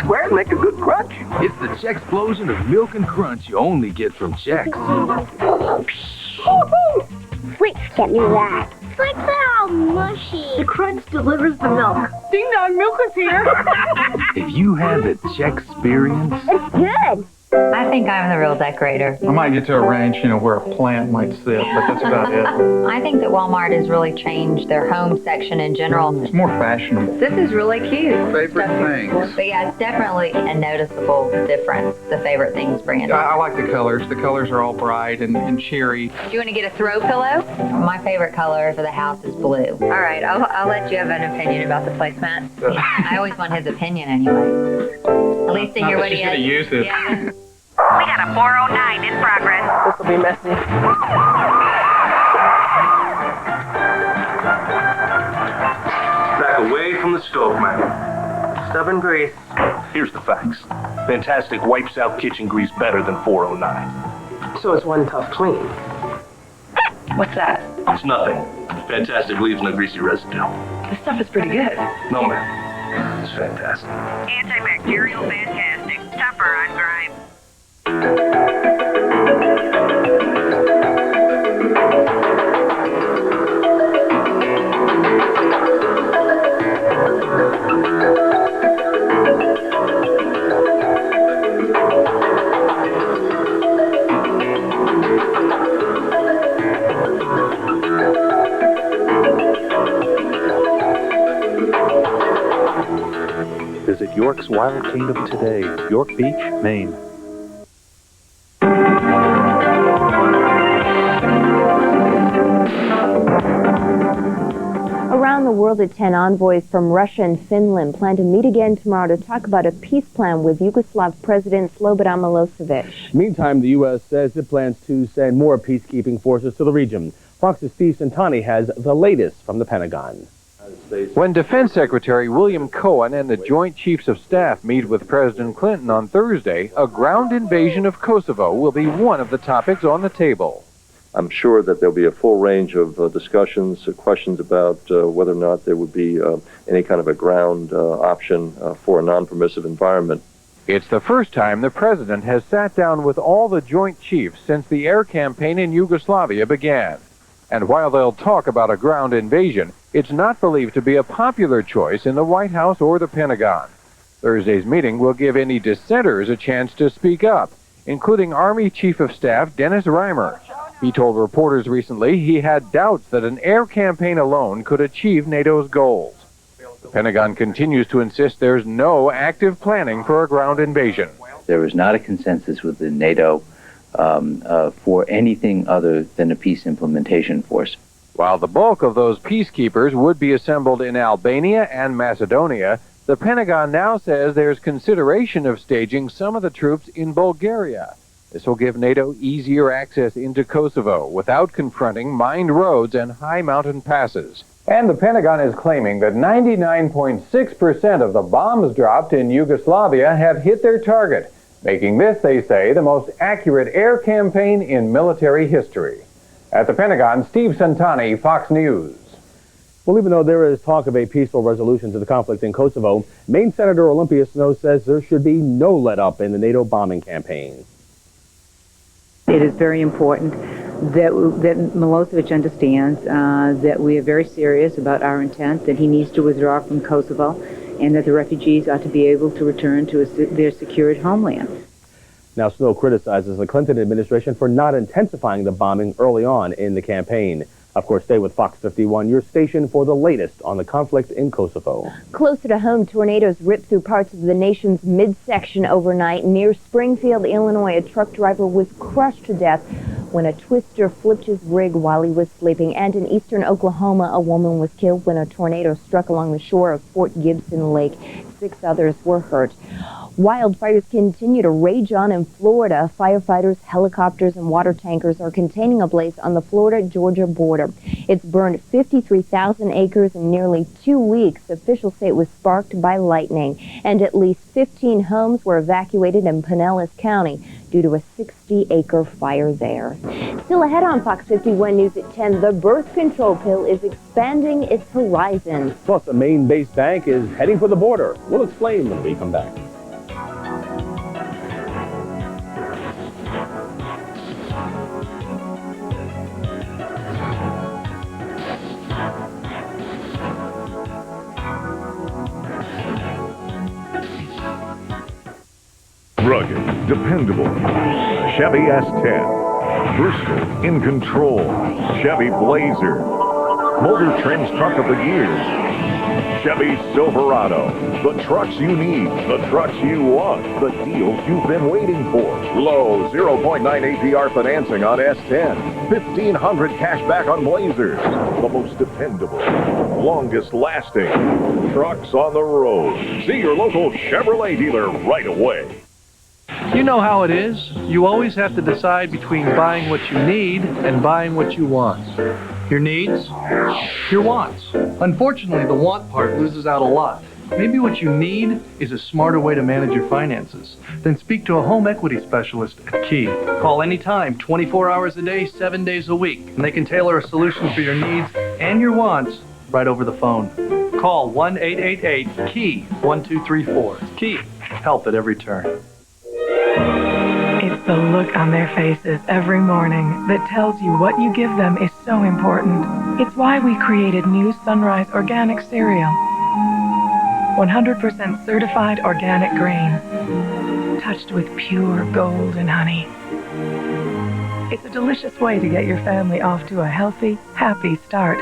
Squares make a good crunch. It's the Czech explosion of milk and crunch you only get from Czechs. Wait, get me that. It's like they're all mushy. The crunch delivers the milk. Ding dong, milk is here. Have you had the Czech experience? It's good. I think I'm the real decorator. I might get to arrange, where a plant might sit, but that's about it. I think that Walmart has really changed their home section in general. It's more fashionable. This is really cute. Favorite things. But yeah, it's definitely a noticeable difference, the favorite things brand. I like the colors. The colors are all bright and cheery. Do you want to get a throw pillow? My favorite color for the house is blue. All right, I'll let you have an opinion about the placemat. I always want his opinion anyway. At least to hear what he has. Use it. Yeah. We got a 409 in progress. This will be messy. Back away from the stove, man. Stubborn grease. Here's the facts. Fantastic wipes out kitchen grease better than 409. So it's one tough clean. What's that? It's nothing. Fantastic leaves no greasy residue. This stuff is pretty good. No, man. It's fantastic. Antibacterial fantastic. Tougher on grime. Visit York's Wild Kingdom today, York Beach, Maine. Around the world at 10, envoys from Russia and Finland plan to meet again tomorrow to talk about a peace plan with Yugoslav President Slobodan Milosevic. Meantime, the U.S. says it plans to send more peacekeeping forces to the region. Fox's Steve Santani has the latest from the Pentagon. When Defense Secretary William Cohen and the Joint Chiefs of Staff meet with President Clinton on Thursday, a ground invasion of Kosovo will be one of the topics on the table. I'm sure that there'll be a full range of discussions, questions about whether or not there would be any kind of a ground option for a non-permissive environment. It's the first time the president has sat down with all the Joint Chiefs since the air campaign in Yugoslavia began. And while they'll talk about a ground invasion, it's not believed to be a popular choice in the White House or the Pentagon. Thursday's meeting will give any dissenters a chance to speak up, including Army Chief of Staff Dennis Reimer. He told reporters recently he had doubts that an air campaign alone could achieve NATO's goals. The Pentagon continues to insist there's no active planning for a ground invasion. There is not a consensus within NATO for anything other than a peace implementation force. While the bulk of those peacekeepers would be assembled in Albania and Macedonia, the Pentagon now says there's consideration of staging some of the troops in Bulgaria. This will give NATO easier access into Kosovo without confronting mined roads and high mountain passes. And the Pentagon is claiming that 99.6% of the bombs dropped in Yugoslavia have hit their target, making this, they say, the most accurate air campaign in military history. At the Pentagon, Steve Santani, Fox News. Well, even though there is talk of a peaceful resolution to the conflict in Kosovo, Maine Senator Olympia Snowe says there should be no let-up in the NATO bombing campaign. It is very important that Milosevic understands that we are very serious about our intent, that he needs to withdraw from Kosovo, and that the refugees ought to be able to return to their secured homeland. Now, Snowe criticizes the Clinton administration for not intensifying the bombing early on in the campaign. Of course, stay with Fox 51, your station for the latest on the conflict in Kosovo. Closer to home, tornadoes ripped through parts of the nation's midsection overnight. Near Springfield, Illinois, a truck driver was crushed to death when a twister flipped his rig while he was sleeping. And in eastern Oklahoma, a woman was killed when a tornado struck along the shore of Fort Gibson Lake. 6 others were hurt. Wildfires continue to rage on in Florida. Firefighters, helicopters, and water tankers are containing a blaze on the Florida-Georgia border. It's burned 53,000 acres in nearly 2 weeks. Officials say it was sparked by lightning, and at least 15 homes were evacuated in Pinellas County due to a 60-acre fire there. Still ahead on Fox 51 News at 10, the birth control pill is expanding its horizons. Plus, a Maine-based bank is heading for the border. We'll explain when we come back. Rugged, dependable. Chevy S10. Bristol, in control. Chevy Blazer. Motor Trend's Truck of the Year. Chevy Silverado. The trucks you need, the trucks you want, the deals you've been waiting for. Low 0.9 APR financing on S10. 1,500 cash back on Blazers. The most dependable, longest lasting trucks on the road. See your local Chevrolet dealer right away. You know how it is. You always have to decide between buying what you need and buying what you want. Your needs, your wants. Unfortunately, the want part loses out a lot. Maybe what you need is a smarter way to manage your finances. Then speak to a home equity specialist at Key. Call anytime, 24 hours a day, 7 days a week, and they can tailor a solution for your needs and your wants right over the phone. Call 1-888-KEY-1234. Key, help at every turn. It's the look on their faces every morning that tells you what you give them is so important. It's why we created new Sunrise Organic Cereal. 100% certified organic grain, touched with pure golden honey. It's a delicious way to get your family off to a healthy, happy start.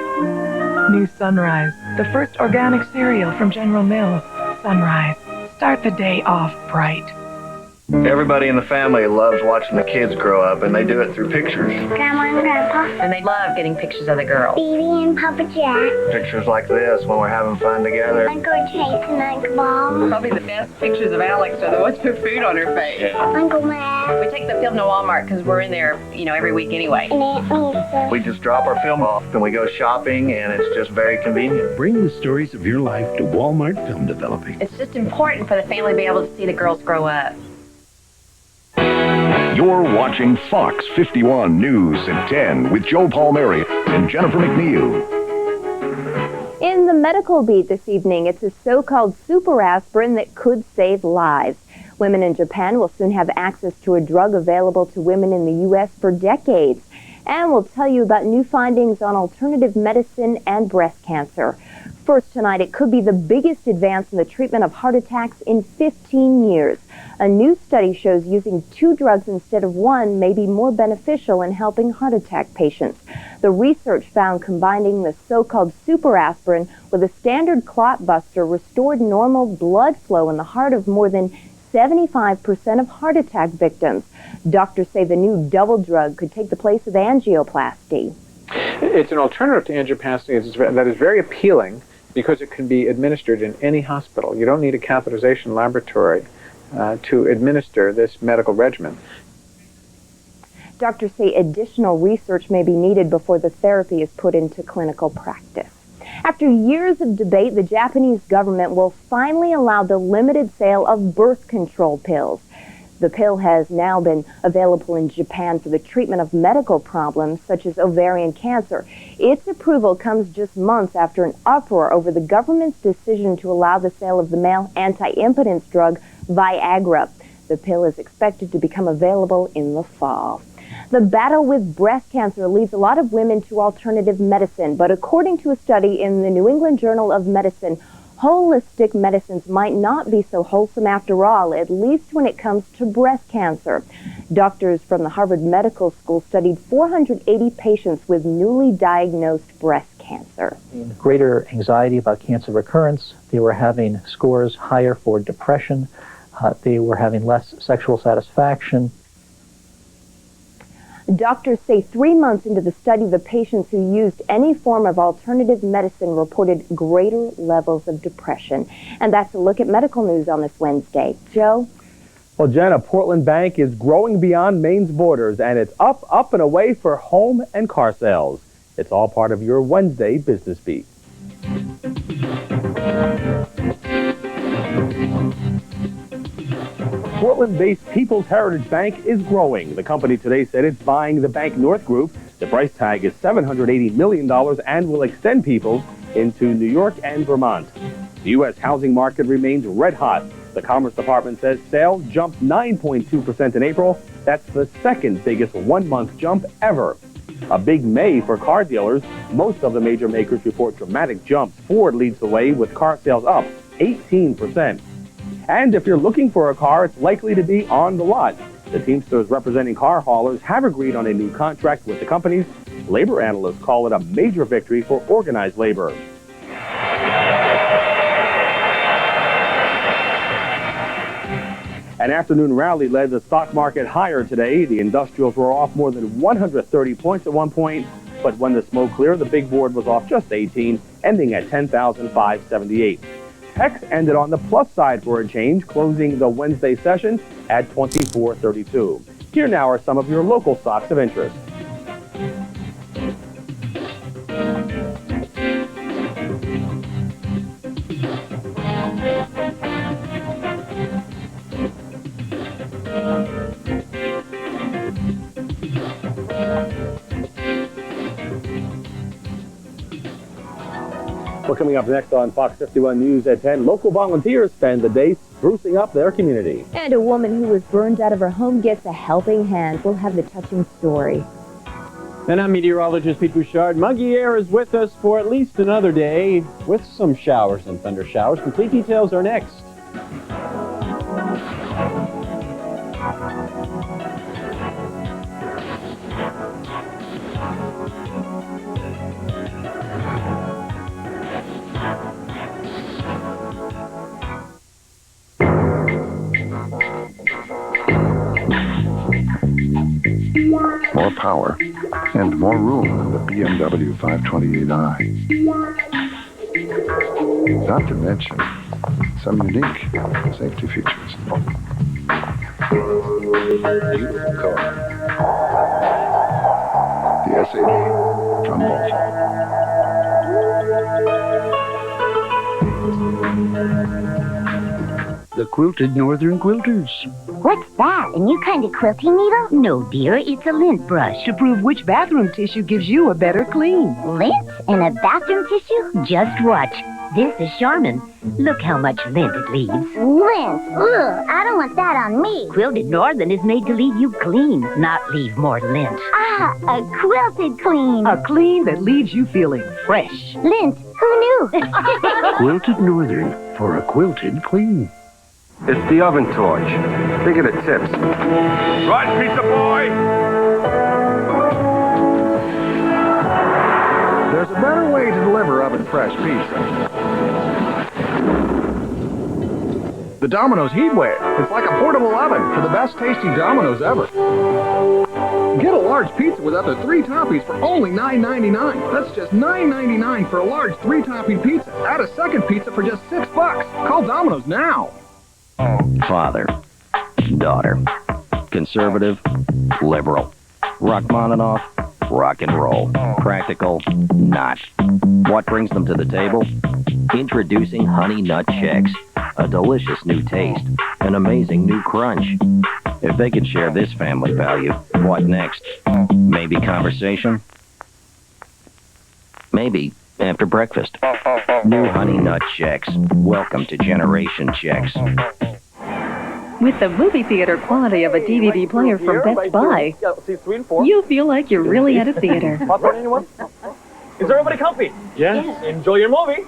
New Sunrise, the first organic cereal from General Mills. Sunrise, start the day off bright. Everybody in the family loves watching the kids grow up, and they do it through pictures. Grandma and Grandpa. And they love getting pictures of the girls. Baby and Papa Jack. Pictures like this when we're having fun together. Uncle Chase and Uncle Bob. Probably the best pictures of Alex are the ones with food on her face. Yeah. Uncle Matt. We take the film to Walmart because we're in there, every week anyway. And Aunt Lisa. We just drop our film off and we go shopping, and it's just very convenient. Bring the stories of your life to Walmart Film Developing. It's just important for the family to be able to see the girls grow up. You're watching Fox 51 News at 10 with Joe Palmieri and Jennifer McNeil. In the medical beat this evening, it's a so-called super aspirin that could save lives. Women in Japan will soon have access to a drug available to women in the U.S. for decades. And we'll tell you about new findings on alternative medicine and breast cancer. First tonight, it could be the biggest advance in the treatment of heart attacks in 15 years. A new study shows using 2 drugs instead of 1 may be more beneficial in helping heart attack patients. The research found combining the so-called super aspirin with a standard clot buster restored normal blood flow in the heart of more than 75% of heart attack victims. Doctors say the new double drug could take the place of angioplasty. It's an alternative to angioplasty that is very appealing because it can be administered in any hospital. You don't need a catheterization laboratory to administer this medical regimen. Doctors say additional research may be needed before the therapy is put into clinical practice. After years of debate, the Japanese government will finally allow the limited sale of birth control pills. The pill has now been available in Japan for the treatment of medical problems such as ovarian cancer. Its approval comes just months after an uproar over the government's decision to allow the sale of the male anti-impotence drug Viagra. The pill is expected to become available in the fall. The battle with breast cancer leads a lot of women to alternative medicine, but according to a study in the New England Journal of Medicine, holistic medicines might not be so wholesome after all, at least when it comes to breast cancer. Doctors from the Harvard Medical School studied 480 patients with newly diagnosed breast cancer. Greater anxiety about cancer recurrence. They were having scores higher for depression. They were having less sexual satisfaction. Doctors say 3 months into the study, the patients who used any form of alternative medicine reported greater levels of depression. And that's a look at medical news on this Wednesday. Joe? Well, Jenna, Portland Bank is growing beyond Maine's borders, and it's up and away for home and car sales. It's all part of your Wednesday Business Beat. Portland-based People's Heritage Bank is growing. The company today said it's buying the Bank North Group. The price tag is $780 million and will extend People's into New York and Vermont. The U.S. housing market remains red hot. The Commerce Department says sales jumped 9.2% in April. That's the second biggest one-month jump ever. A big May for car dealers. Most of the major makers report dramatic jumps. Ford leads the way with car sales up 18%. And if you're looking for a car, it's likely to be on the lot. The Teamsters representing car haulers have agreed on a new contract with the companies. Labor analysts call it a major victory for organized labor. An afternoon rally led the stock market higher today. The industrials were off more than 130 points at one point, but when the smoke cleared, the big board was off just 18, ending at 10,578. Tech ended on the plus side for a change, closing the Wednesday session at 2432. Here now are some of your local stocks of interest. Well, coming up next on Fox 51 News at 10, local volunteers spend the day sprucing up their community. And a woman who was burned out of her home gets a helping hand. We'll have the touching story. And I'm meteorologist Pete Bouchard. Muggy air is with us for at least another day with some showers and thunder showers. Complete details are next. More power and more room than the BMW 528i. Not to mention some unique safety features. Beautiful car. The S80 from Volvo. The Quilted Northern Quilters. What's that? A new kind of quilting needle? No, dear, it's a lint brush. To prove which bathroom tissue gives you a better clean. Lint? In a bathroom tissue? Just watch. This is Charmin. Look how much lint it leaves. Lint? Ugh, I don't want that on me. Quilted Northern is made to leave you clean, not leave more lint. Ah, a quilted clean. A clean that leaves you feeling fresh. Lint? Who knew? Quilted Northern for a quilted clean. It's the oven torch. Think of the tips. Run, pizza boy! There's a better way to deliver oven fresh pizza. The Domino's Heatwave. It's like a portable oven for the best tasting Domino's ever. Get a large pizza with up to 3 toppings for only $9.99. That's just $9.99 for a large 3-topping pizza. Add a second pizza for just $6. Call Domino's now. Father, daughter, conservative, liberal, Rachmaninoff, rock and roll, practical, not. What brings them to the table? Introducing Honey Nut Chex, a delicious new taste, an amazing new crunch. If they could share this family value, what next? Maybe conversation? Maybe after breakfast. New Honey Nut Chex. Welcome to Generation Chex. With the movie theater quality of a DVD player from Best Buy, you feel like you're really at a theater. Popcorn, anyone? Is everybody comfy? Yes. Enjoy your movie.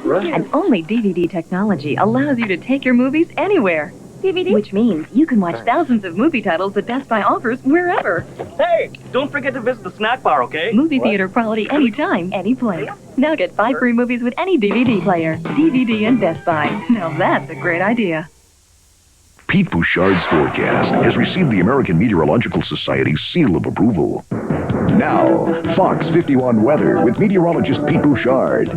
Right. And only DVD technology allows you to take your movies anywhere. DVD? Which means you can watch thousands of movie titles that Best Buy offers wherever. Hey, don't forget to visit the snack bar, okay? Movie theater quality anytime, any place. Now get 5 free movies with any DVD player. DVD and Best Buy. Now that's a great idea. Pete Bouchard's forecast has received the American Meteorological Society's seal of approval. Now, Fox 51 weather with meteorologist Pete Bouchard.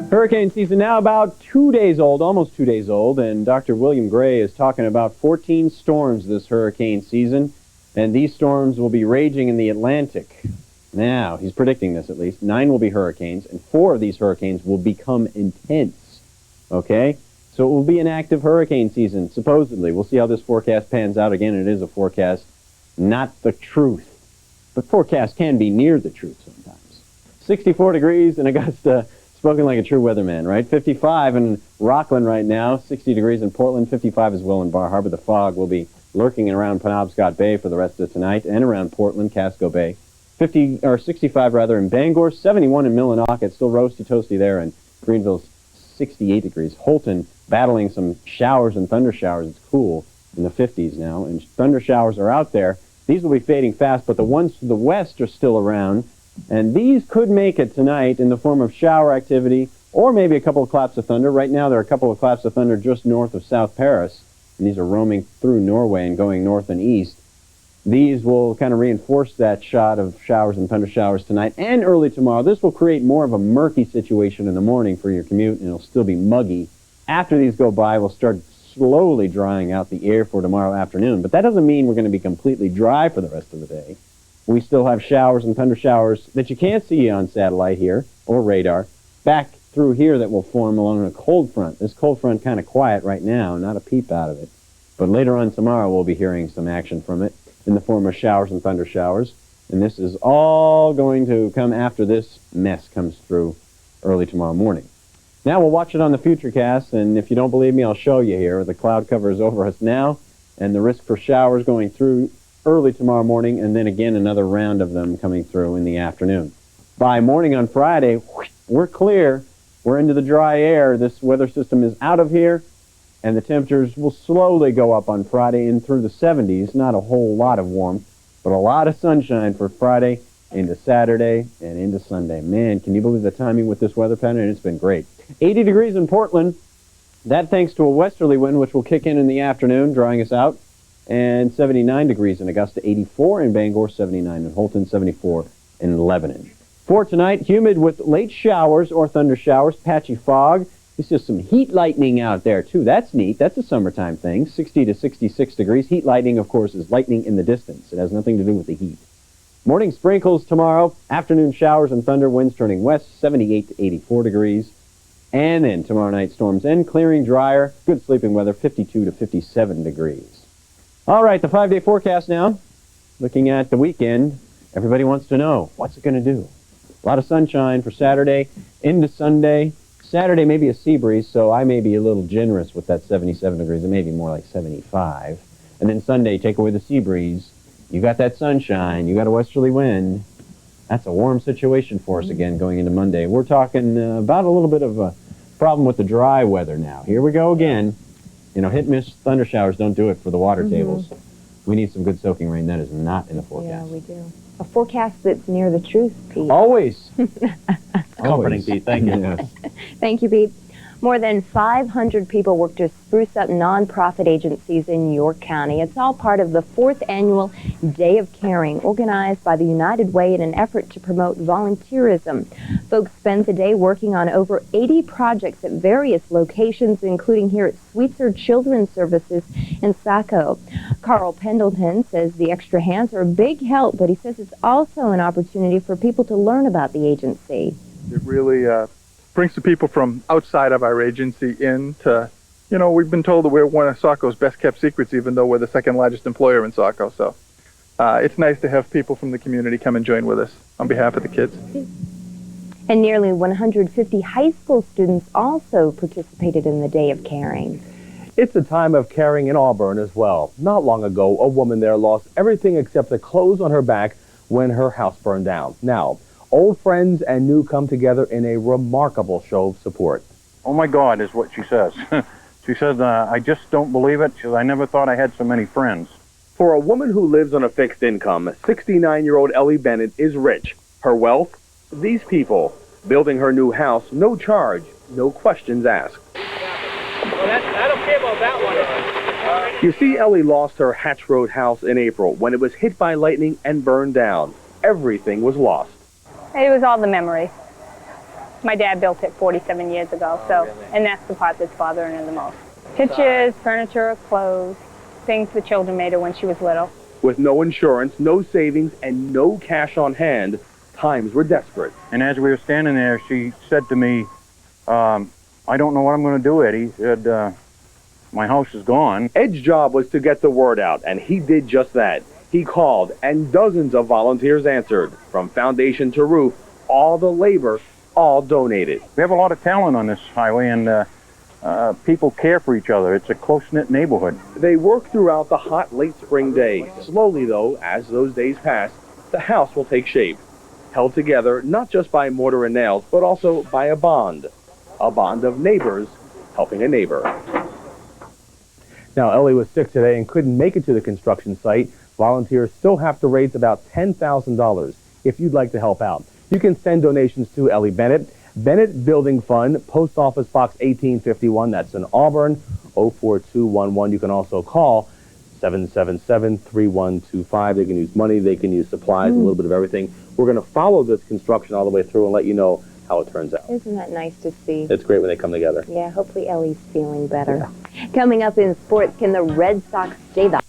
Hurricane season now about 2 days old, almost 2 days old, and Dr. William Gray is talking about 14 storms this hurricane season, and these storms will be raging in the Atlantic. Now, he's predicting this at least. 9 will be hurricanes, and 4 of these hurricanes will become intense. Okay? So it will be an active hurricane season, supposedly. We'll see how this forecast pans out. Again, it is a forecast, not the truth. But forecasts can be near the truth sometimes. 64 degrees in Augusta, spoken like a true weatherman, right? 55 in Rockland right now, 60 degrees in Portland, 55 as well in Bar Harbor. The fog will be lurking around Penobscot Bay for the rest of tonight, and around Portland, Casco Bay. 65 rather in Bangor, 71 in Millinocket, still roasty toasty there, and Greenville's 68 degrees. Holton battling some showers and thunder showers. It's cool in the 50s now, and thunder showers are out there. These will be fading fast, but the ones to the west are still around, and these could make it tonight in the form of shower activity or maybe a couple of claps of thunder. Right now, there are a couple of claps of thunder just north of South Paris, and these are roaming through Norway and going north and east. These will kind of reinforce that shot of showers and thunder showers tonight and early tomorrow. This will create more of a murky situation in the morning for your commute, and it'll still be muggy. After these go by, we'll start slowly drying out the air for tomorrow afternoon. But that doesn't mean we're going to be completely dry for the rest of the day. We still have showers and thunder showers that you can't see on satellite here or radar back through here that will form along a cold front. This cold front kind of quiet right now, not a peep out of it. But later on tomorrow, we'll be hearing some action from it in the form of showers and thunder showers. And this is all going to come after this mess comes through early tomorrow morning. Now we'll watch it on the Futurecast, and if you don't believe me, I'll show you here. The cloud cover is over us now, and the risk for showers going through early tomorrow morning, and then again another round of them coming through in the afternoon. By morning on Friday, we're clear. We're into the dry air. This weather system is out of here, and the temperatures will slowly go up on Friday and through the 70s. Not a whole lot of warmth, but a lot of sunshine for Friday into Saturday and into Sunday. Man, can you believe the timing with this weather pattern? It's been great. 80 degrees in Portland. That thanks to a westerly wind, which will kick in the afternoon, drying us out. And 79 degrees in Augusta, 84 in Bangor, 79 in Holton, 74 in Lebanon. For tonight, humid with late showers or thunder showers, patchy fog. There's just some heat lightning out there, too. That's neat. That's a summertime thing. 60 to 66 degrees. Heat lightning, of course, is lightning in the distance. It has nothing to do with the heat. Morning sprinkles tomorrow. Afternoon showers and thunder. Winds turning west, 78 to 84 degrees. And then tomorrow night, storms and clearing, drier. Good sleeping weather, 52 to 57 degrees. All right, the 5-day forecast now. Looking at the weekend, everybody wants to know, what's it going to do? A lot of sunshine for Saturday into Sunday. Saturday, maybe a sea breeze, so I may be a little generous with that 77 degrees. It may be more like 75. And then Sunday, take away the sea breeze. You got that sunshine. You got a westerly wind. That's a warm situation for us again going into Monday. We're talking about a little bit of a problem with the dry weather now. Here we go again. You know, hit-miss thunder showers don't do it for the water tables. We need some good soaking rain. That is not in the forecast. Yeah, we do. A forecast that's near the truth, Pete. Always. Comforting, Pete. Thank you. Yes. Thank you, Pete. More than 500 people work to spruce up nonprofit agencies in York County. It's all part of the 4th annual Day of Caring, organized by the United Way in an effort to promote volunteerism. Folks spend the day working on over 80 projects at various locations, including here at Sweetser Children's Services in Saco. Carl Pendleton says the extra hands are a big help, but he says it's also an opportunity for people to learn about the agency. It really brings the people from outside of our agency in to, you know, we've been told that we're one of Saco's best kept secrets, even though we're the second largest employer in Saco. So it's nice to have people from the community come and join with us on behalf of the kids. And nearly 150 high school students also participated in the Day of Caring. It's a time of caring in Auburn as well. Not long ago, a woman there lost everything except the clothes on her back when her house burned down. Now, old friends and new come together in a remarkable show of support. Oh my God, is what she says. She says, I just don't believe it. She says, I never thought I had so many friends. For a woman who lives on a fixed income, 69-year-old Ellie Bennett is rich. Her wealth? These people. Building her new house, no charge, no questions asked. I don't care about that one. You see, Ellie lost her Hatch Road house in April when it was hit by lightning and burned down. Everything was lost. It was all the memories. My dad built it 47 years ago, so, and that's the part that's bothering her the most. Pictures, furniture, clothes, things the children made her when she was little. With no insurance, no savings, and no cash on hand, times were desperate. And as we were standing there, she said to me, I don't know what I'm going to do, Eddie. She said, my house is gone. Ed's job was to get the word out, and he did just that. He called, and dozens of volunteers answered. From foundation to roof, all the labor, all donated. We have a lot of talent on this highway, and people care for each other. It's a close-knit neighborhood. They work throughout the hot late spring days. Slowly, though, as those days pass, the house will take shape. Held together not just by mortar and nails, but also by a bond. a bond of neighbors helping a neighbor. Now, Ellie was sick today and couldn't make it to the construction site. Volunteers still have to raise about $10,000 if you'd like to help out. You can send donations to Ellie Bennett, Bennett Building Fund, Post Office Box 1851, that's in Auburn, 04211. You can also call 777-3125. They can use money, they can use supplies, a little bit of everything. We're going to follow this construction all the way through and let you know how it turns out. Isn't that nice to see? It's great when they come together. Yeah, hopefully Ellie's feeling better. Coming up in sports, can the Red Sox stay the